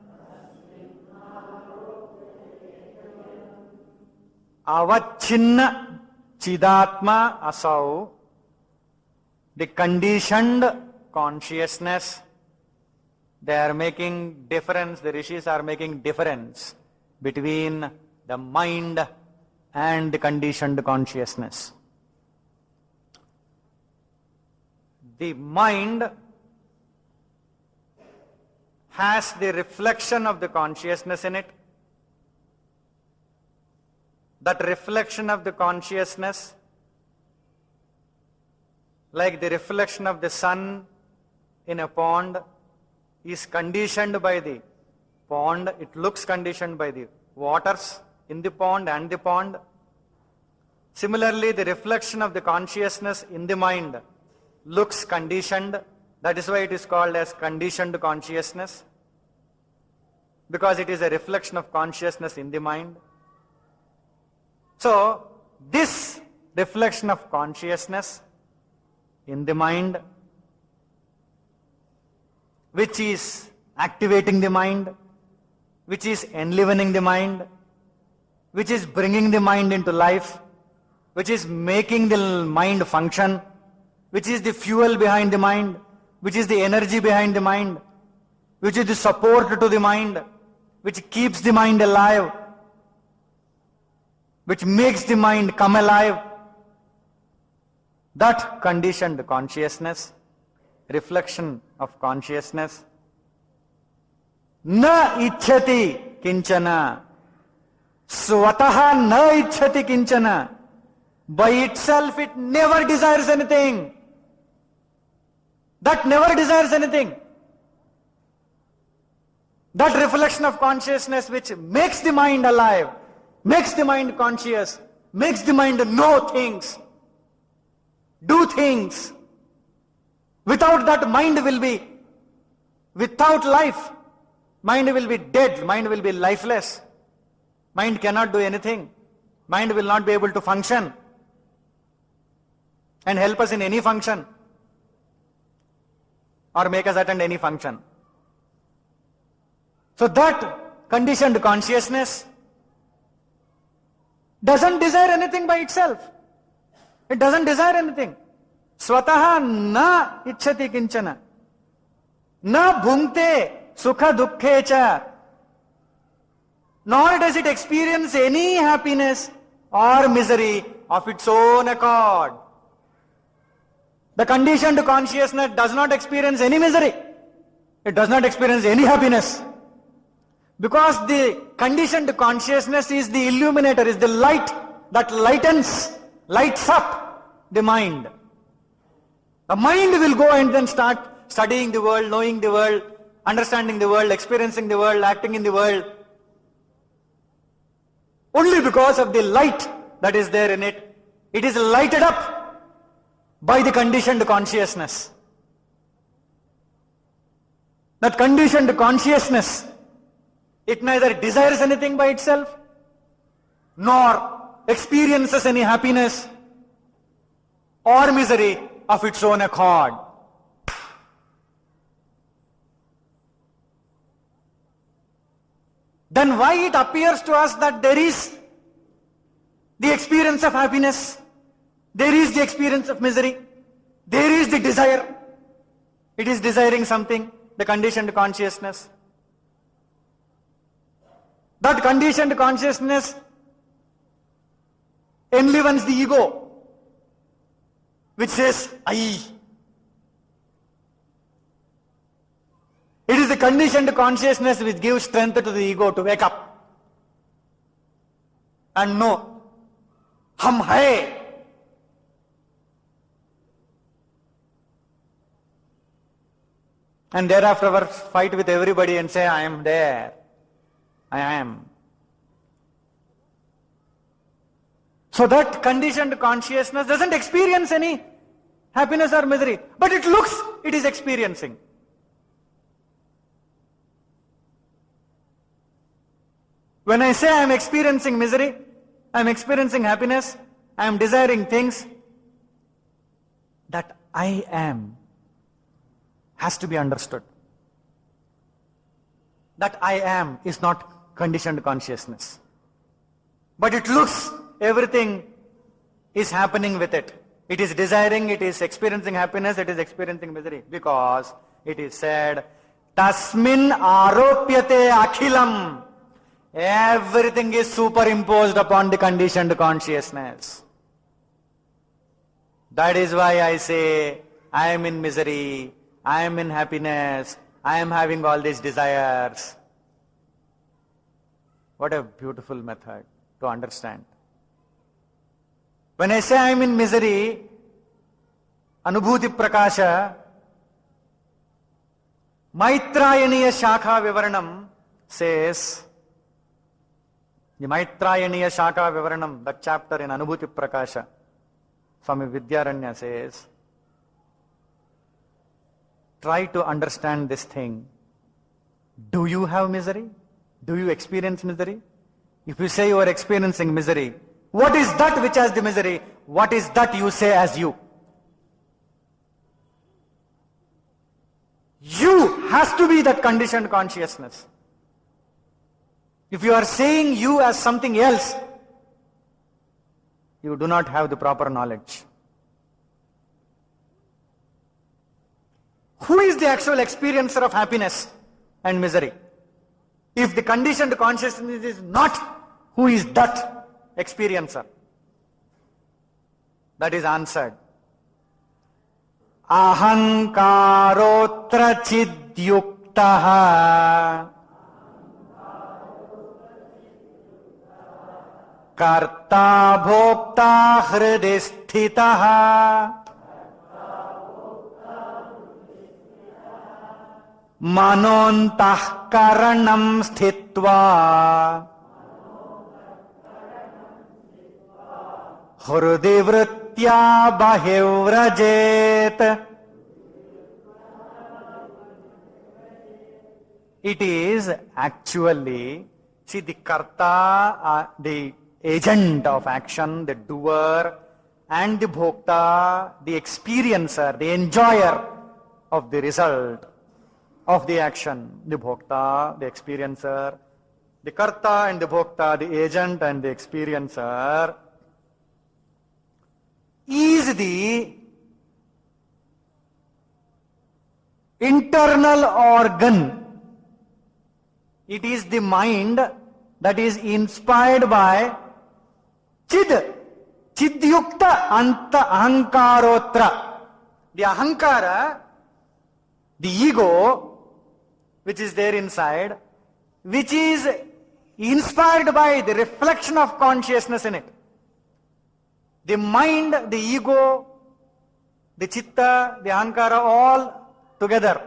Avachinna Chidatma Asau, the conditioned consciousness, they are making difference, the rishis are making difference between the mind and the conditioned consciousness. The mind has the reflection of the consciousness in it. That reflection of the consciousness, like the reflection of the sun in a pond, is conditioned by the pond. It looks conditioned by the waters in the pond and the pond. Similarly, the reflection of the consciousness in the mind looks conditioned. That is why it is called as conditioned consciousness, because it is a reflection of consciousness in the mind. So, this reflection of consciousness in the mind, which is activating the mind, which is enlivening the mind, which is bringing the mind into life, which is making the mind function, which is the fuel behind the mind, which is the energy behind the mind, which is the support to the mind, which keeps the mind alive, which makes the mind come alive. That conditioned consciousness, reflection of consciousness, na icchati kinchana, swataha na icchati kinchana, by itself it never desires anything. That never desires anything. That reflection of consciousness which makes the mind alive, makes the mind conscious, makes the mind know things, do things. Without that, mind will be without life. Mind will be dead. Mind will be lifeless. Mind cannot do anything. Mind will not be able to function and help us in any function or make us attend any function. So that conditioned consciousness doesn't desire anything by itself. It doesn't desire anything. Swataha na icchati kinchana. Na bhunkte sukha dukkhe cha. Nor does it experience any happiness or misery of its own accord. The conditioned consciousness does not experience any misery. It does not experience any happiness. Because the conditioned consciousness is the illuminator, is the light that lights up the mind. The mind will go and then start studying the world, knowing the world, understanding the world, experiencing the world, acting in the world. Only because of the light that is there in it. It is lighted up by the conditioned consciousness. That conditioned consciousness, it neither desires anything by itself, nor experiences any happiness or misery of its own accord. Then why it appears to us that there is the experience of happiness, there is the experience of misery, there is the desire. It is desiring something, the conditioned consciousness. That conditioned consciousness enlivens the ego, which says, I. It is the conditioned consciousness which gives strength to the ego to wake up and know, hum hai. And thereafter fight with everybody and say, I am there. I am. So that conditioned consciousness doesn't experience any happiness or misery, but it looks it is experiencing. When I say I am experiencing misery, I am experiencing happiness, I am desiring things, that I am has to be understood. That I am is not conditioned consciousness. But it looks, everything is happening with it. It is desiring, it is experiencing happiness, it is experiencing misery. Because it is said, Tasmin aropyate akhilam. Everything is superimposed upon the conditioned consciousness. That is why I say, I am in misery, I am in happiness, I am having all these desires. What a beautiful method to understand. When I say I am in misery, Anubhuti Prakasha, Maitrayaniya Shakha Vivaranam says, the Maitrayaniya Shakha Vivaranam, that chapter in Anubhuti Prakasha, Swami Vidyaranya says, try to understand this thing. Do you have misery? Do you experience misery? If you say you are experiencing misery, what is that which has the misery? What is that you say as you? You has to be that conditioned consciousness. If you are saying you as something else, you do not have the proper knowledge. Who is the actual experiencer of happiness and misery? If the conditioned consciousness is not, who is that experiencer? That is answered. Ahankarotra chidyuktaha karta bhokta hridi sthitaha manontah karanam sthitva hrudi vrittya bahivrajet. It is actually, see, the karta, the agent of action, the doer, and the bhokta, the experiencer, the enjoyer of the result of the action. The bhokta, the experiencer, the karta and the bhokta, the agent and the experiencer, is the internal organ. It is the mind that is inspired by chidyukta anta ahankarotra. The ahankara, the ego, which is there inside, which is inspired by the reflection of consciousness in it. The mind, the ego, the chitta, the ahankara, all together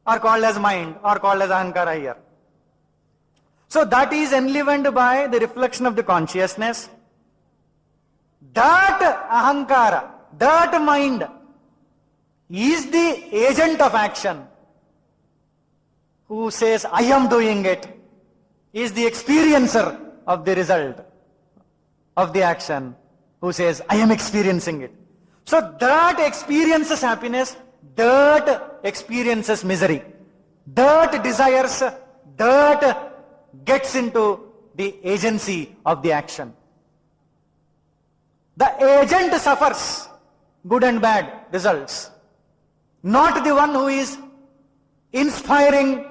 are called as mind, or called as ahankara here. So that is enlivened by the reflection of the consciousness. That ahankara, that mind, is the agent of action. Who says, I am doing it, is the experiencer of the result of the action. Who says, I am experiencing it. So that experiences happiness, that experiences misery, that desires, that gets into the agency of the action. The agent suffers good and bad results, not the one who is inspiring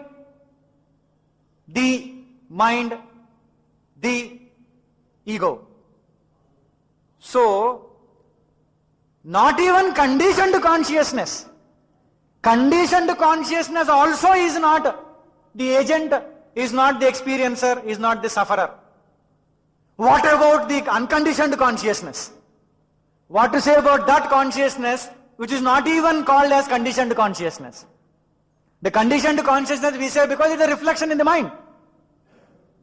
the mind, the ego. So, not even conditioned consciousness. Conditioned consciousness also is not the agent, is not the experiencer, is not the sufferer. What about the unconditioned consciousness? What to say about that consciousness which is not even called as conditioned consciousness? The conditioned consciousness we say because it's a reflection in the mind.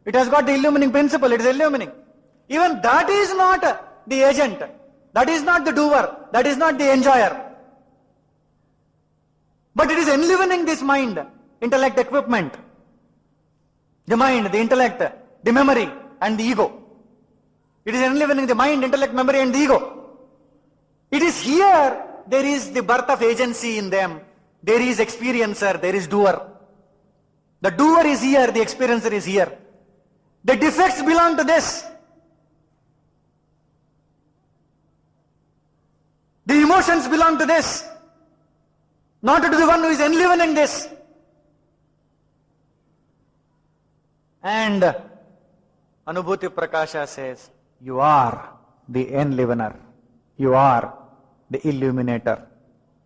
It has got the illumining principle, it is illumining. Even that is not the agent, that is not the doer, that is not the enjoyer. But it is enlivening this mind, intellect, equipment. The mind, the intellect, the memory and the ego. It is enlivening the mind, intellect, memory and the ego. It is here there is the birth of agency in them. There is experiencer, there is doer. The doer is here, the experiencer is here. The defects belong to this. The emotions belong to this. Not to the one who is enlivening this. And Anubhuti Prakasha says, you are the enlivener. You are the illuminator.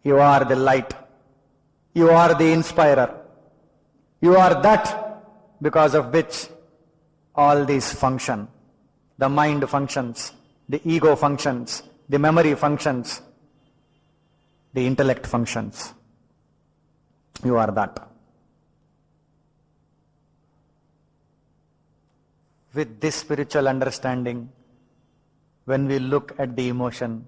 You are the light. You are the inspirer. You are that because of which all these function. The mind functions, the ego functions, the memory functions, the intellect functions. You are that. With this spiritual understanding, when we look at the emotion,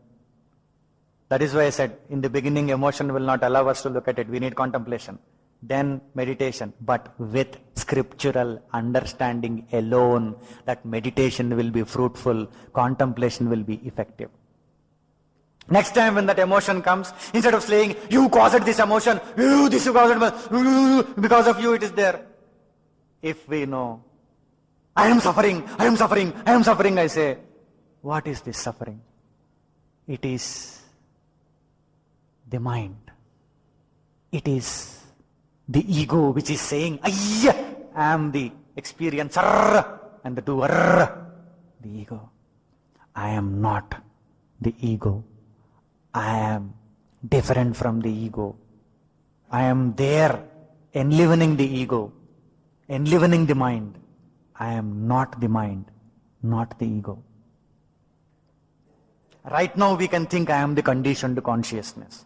that is why I said in the beginning emotion will not allow us to look at it. We need contemplation, then meditation. But with scriptural understanding alone, that meditation will be fruitful, contemplation will be effective. Next time when that emotion comes, instead of saying, you caused this emotion, you caused, because of you it is there. If we know, I am suffering, I am suffering, I am suffering, I say, what is this suffering? It is the mind. It is the ego which is saying, I am the experiencer and the doer. The ego. I am not the ego. I am different from the ego. I am there enlivening the ego, enlivening the mind. I am not the mind, not the ego. Right now we can think I am the conditioned consciousness.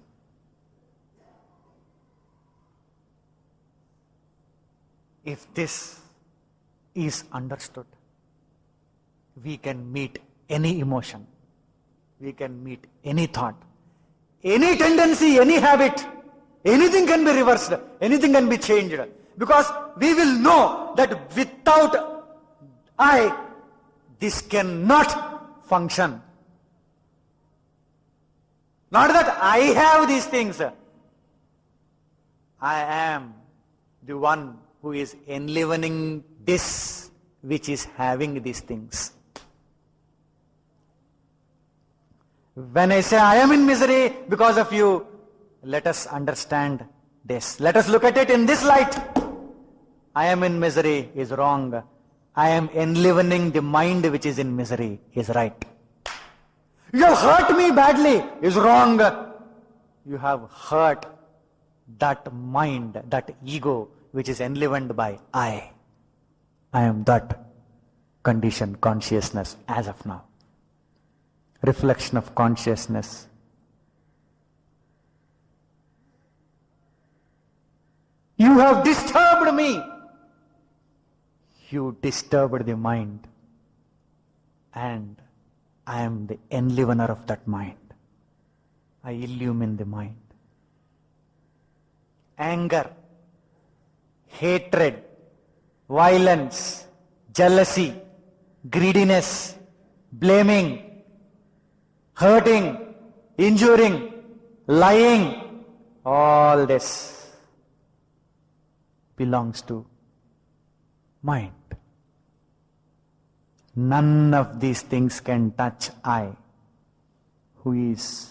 If this is understood, we can meet any emotion, we can meet any thought, any tendency, any habit, anything can be reversed, anything can be changed. Because we will know that without I, this cannot function. Not that I have these things. I am the one who is enlivening this which is having these things. When I say I am in misery because of you, let us understand this. Let us look at it in this light. I am in misery is wrong. I am enlivening the mind which is in misery is right. You have hurt me badly is wrong. You have hurt that mind, that ego which is enlivened by I. I am that conditioned consciousness as of now. Reflection of consciousness. You have disturbed me. You disturbed the mind. And I am the enlivener of that mind. I illumine the mind. Anger, hatred, violence, jealousy, greediness, blaming, hurting, injuring, lying, all this belongs to mind. None of these things can touch I, who is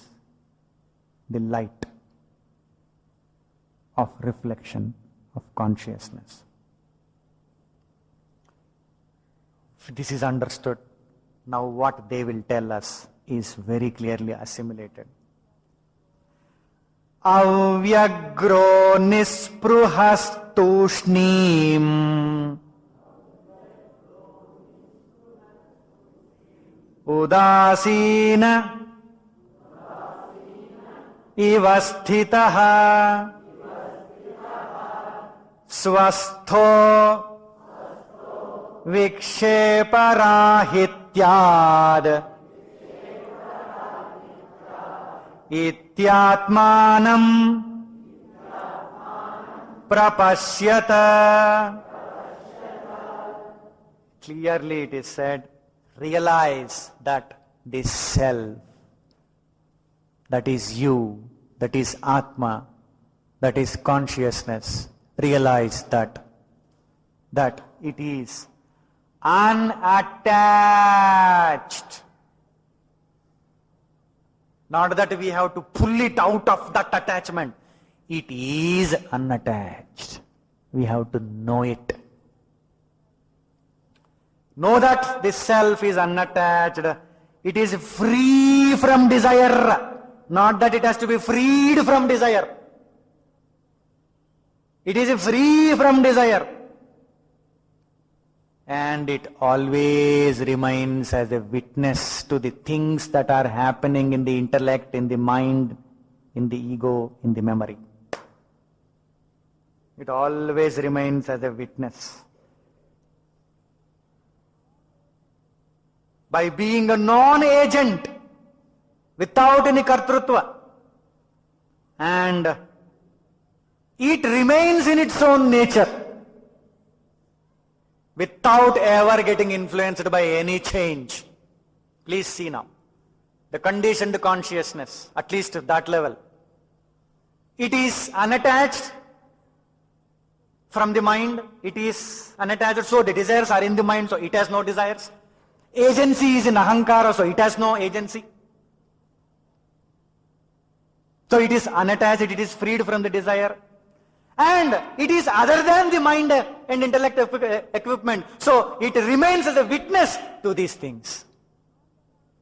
the light of reflection of consciousness. If this is understood, now what they will tell us is very clearly assimilated. Avyagro nispruhastushnim udasina ivasthitaha swastho viksheparahityad ityatmanam prapashyata clearly it is said, realize that this self, that is you, that is Atma, that is consciousness, realize that it is unattached. Not that we have to pull it out of that attachment. It is unattached. We have to know it. Know that this self is unattached. It is free from desire. Not that it has to be freed from desire. It is free from desire. And it always remains as a witness to the things that are happening in the intellect, in the mind, in the ego, in the memory. It always remains as a witness. By being a non-agent, without any kartrutva, and it remains in its own nature, without ever getting influenced by any change. Please see now, the conditioned consciousness, at least at that level, it is unattached from the mind, it is unattached, so the desires are in the mind, so it has no desires. Agency is in ahankara, so it has no agency. So it is unattached, it is freed from the desire. And it is other than the mind and intellect equipment. So it remains as a witness to these things.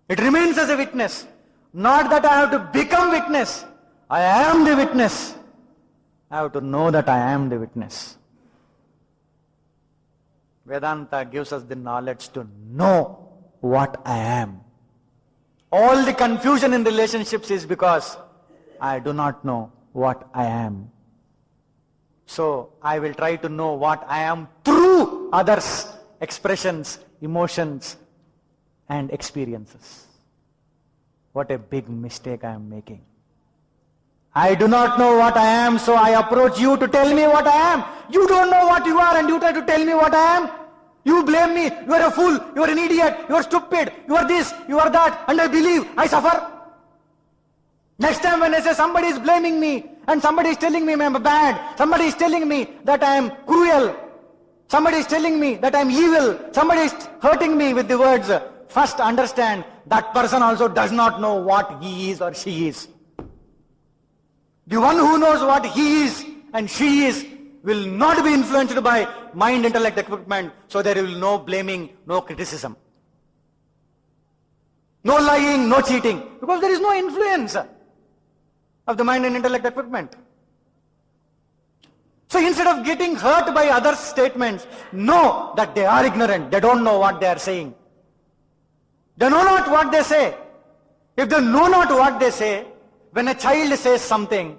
It remains as a witness. Not that I have to become witness. I am the witness. I have to know that I am the witness. Vedanta gives us the knowledge to know what I am. All the confusion in relationships is because I do not know what I am. So I will try to know what I am through others' expressions, emotions, and experiences. What a big mistake I am making. I do not know what I am, so I approach you to tell me what I am. You don't know what you are and you try to tell me what I am. You blame me, you are a fool, you are an idiot, you are stupid, you are this, you are that, and I believe, I suffer. Next time when I say somebody is blaming me, and somebody is telling me I am bad, somebody is telling me that I am cruel, somebody is telling me that I am evil, somebody is hurting me with the words, first understand that person also does not know what he is or she is. The one who knows what he is and she is will not be influenced by mind, intellect, equipment, so there will be no blaming, no criticism. No lying, no cheating, because there is no influence of the mind and intellect equipment. So instead of getting hurt by others' statements, know that they are ignorant, they don't know what they are saying. They know not what they say. If they know not what they say, when a child says something,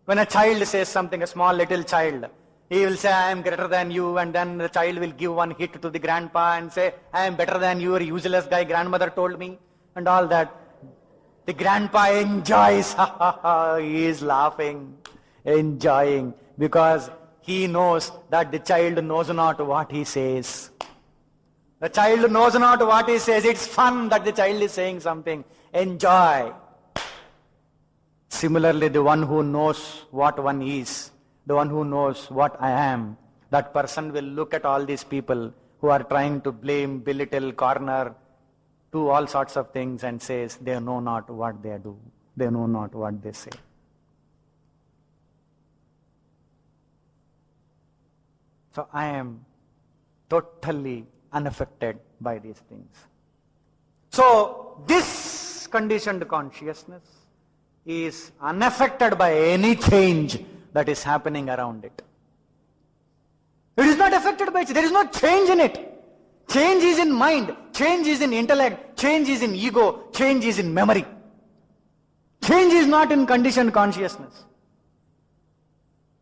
a small little child, he will say, I am greater than you, and then the child will give one hit to the grandpa and say, I am better than you, a useless guy, grandmother told me, and all that. The grandpa enjoys, he is laughing, enjoying, because he knows that the child knows not what he says. The child knows not what he says. It's fun that the child is saying something. Enjoy. Similarly, the one who knows what one is, the one who knows what I am, that person will look at all these people who are trying to blame, belittle, corner, do all sorts of things and says, they know not what they do. They know not what they say. So I am totally unaffected by these things. So this conditioned consciousness is unaffected by any change that is happening around it. It is not affected by it. There is no change in it. Change is in mind, change is in intellect, change is in ego, change is in memory. Change is not in conditioned consciousness.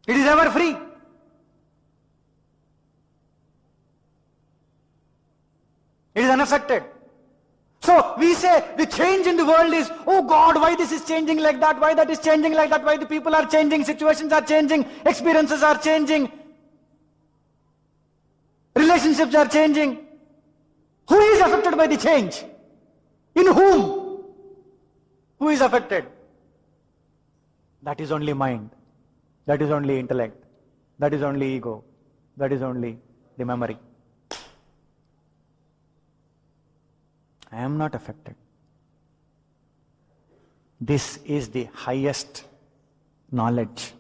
It is ever free. It is unaffected. So we say the change in the world is, oh God, why this is changing like that, why that is changing like that, why the people are changing, situations are changing, experiences are changing, relationships are changing. Who is affected by the change? In whom? Who is affected? That is only mind. That is only intellect. That is only ego. That is only the memory. I am not affected. This is the highest knowledge,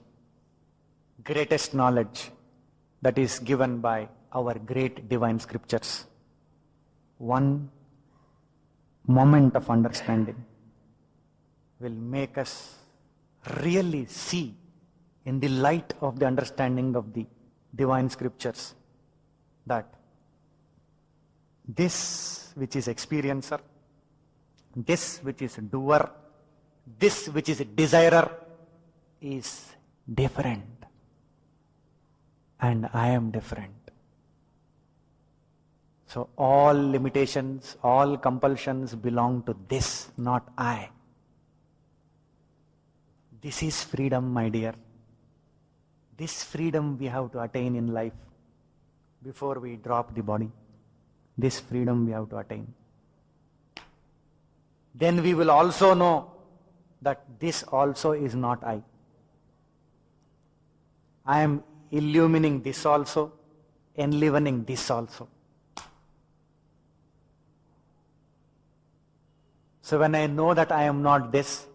greatest knowledge that is given by our great divine scriptures. One moment of understanding will make us really see in the light of the understanding of the divine scriptures that this which is experiencer, this which is doer, this which is desirer is different, and I am different. So all limitations, all compulsions belong to this, not I. This is freedom, my dear. This freedom we have to attain in life before we drop the body. This freedom we have to attain. Then we will also know that this also is not I. I am illumining this also, enlivening this also. So when I know that I am not this,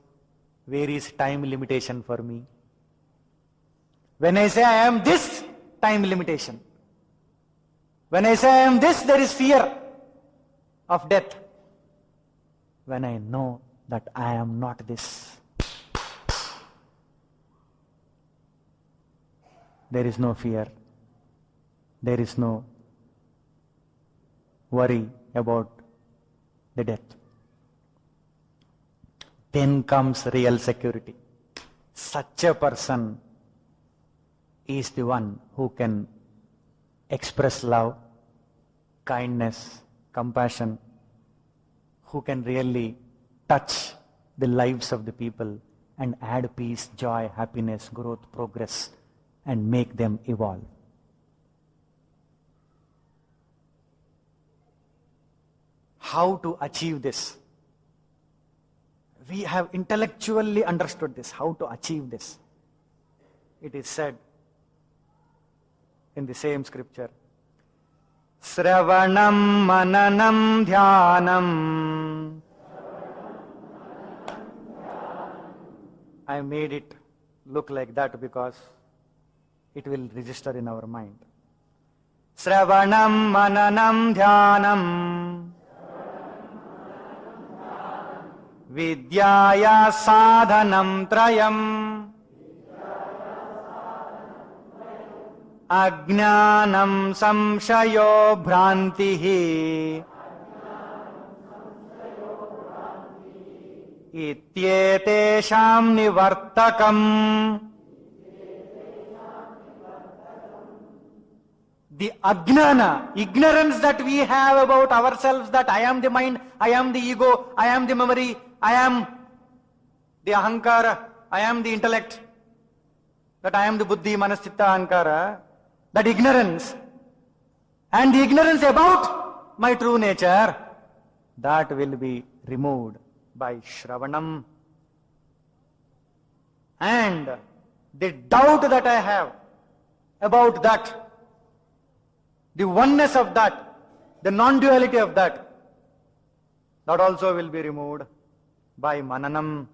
where is time limitation for me? When I say I am this, time limitation. When I say I am this, there is fear of death. When I know that I am not this, there is no fear. There is no worry about the death. Then comes real security. Such a person is the one who can express love, kindness, compassion, who can really touch the lives of the people and add peace, joy, happiness, growth, progress, and make them evolve. How to achieve this? We have intellectually understood this, how to achieve this. It is said in the same scripture, Sravanam Mananam Dhyanam. I made it look like that because it will register in our mind. Sravanam Mananam Dhyanam Vidyaya Sadhanam Trayam Ajnanam Samshayo Bhrantihi Ityetesham Nivartakam. The ajnana, ignorance that we have about ourselves, that I am the mind, I am the ego, I am the memory, I am the ahankara, I am the intellect, that I am the buddhi, manascitta, ahankara, that ignorance, and the ignorance about my true nature, that will be removed by Shravanam. And the doubt that I have about that, the oneness of that, the non-duality of that, that also will be removed by Mananam,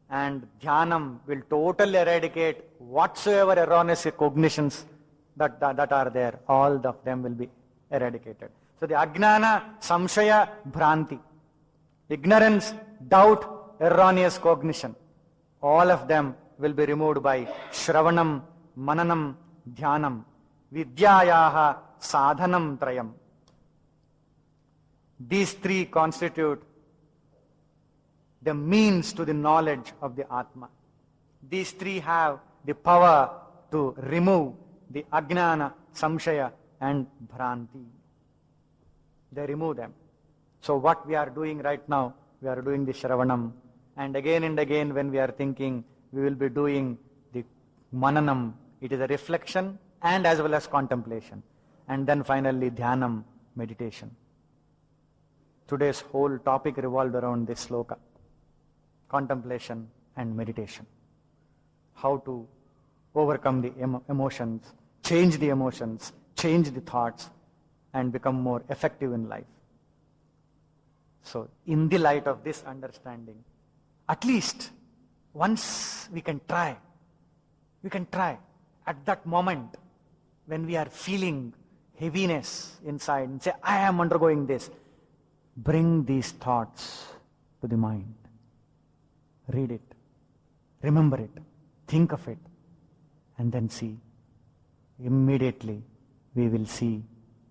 and Dhyanam will totally eradicate whatsoever erroneous cognitions that are there. All of them will be eradicated. So the Ajnana, Samshaya, Bhranti, ignorance, doubt, erroneous cognition, all of them will be removed by Shravanam, Mananam, Dhyanam, Vidyayaha Sadhanam Trayam. These three constitute the means to the knowledge of the Atma. These three have the power to remove the Ajnana, Samshaya and Bhranti. They remove them. So what we are doing right now, we are doing the Shravanam, and again when we are thinking, we will be doing the Mananam. It is a reflection and as well as contemplation. And then finally Dhyanam, meditation. today's whole topic revolved around this sloka, contemplation and meditation. How to overcome the emotions, change the emotions, change the thoughts, and become more effective in life. So, in the light of this understanding, at least once we can try at that moment when we are feeling heaviness inside and say, I am undergoing this. Bring these thoughts to the mind. Read it, remember it, think of it, and then see. Immediately we will see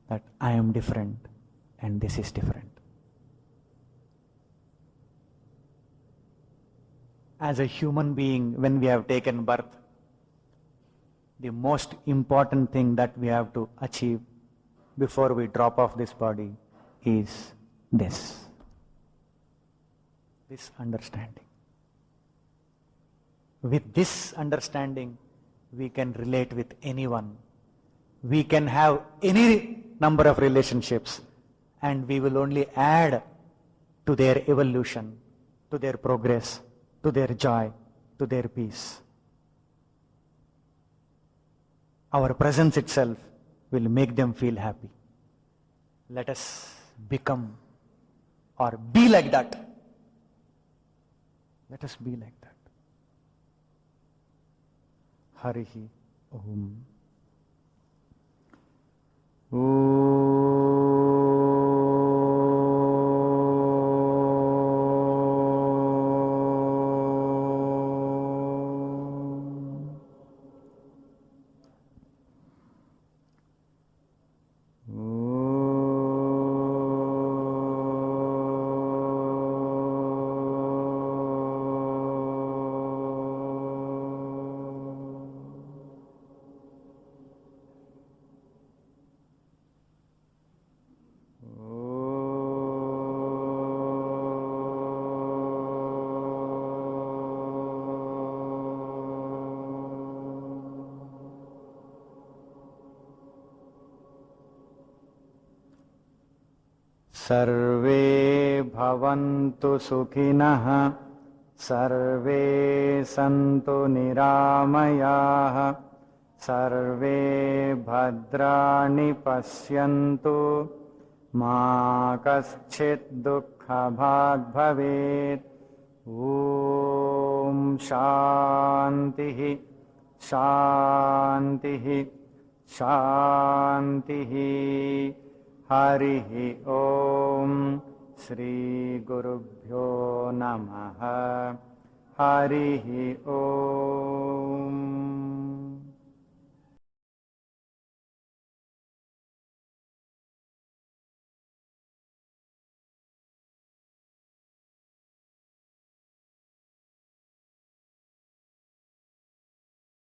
that I am different and this is different. As a human being, when we have taken birth, the most important thing that we have to achieve before we drop off this body is this understanding. With this understanding, we can relate with anyone. We can have any number of relationships, and we will only add to their evolution, to their progress, to their joy, to their peace. Our presence itself will make them feel happy. Let us become or be like that. Let us be like that. Harihi Om. सर्वे भवन्तु सुखिनः, सर्वे सन्तु निरामयाः, सर्वे भद्राणि पश्यन्तु, मा कश्चित् दुःखभाग् भवेत्। ॐ शान्तिः शान्तिः शान्तिः। हरिः ॐ श्रीगुरुभ्यो नमः। हरिः ॐ।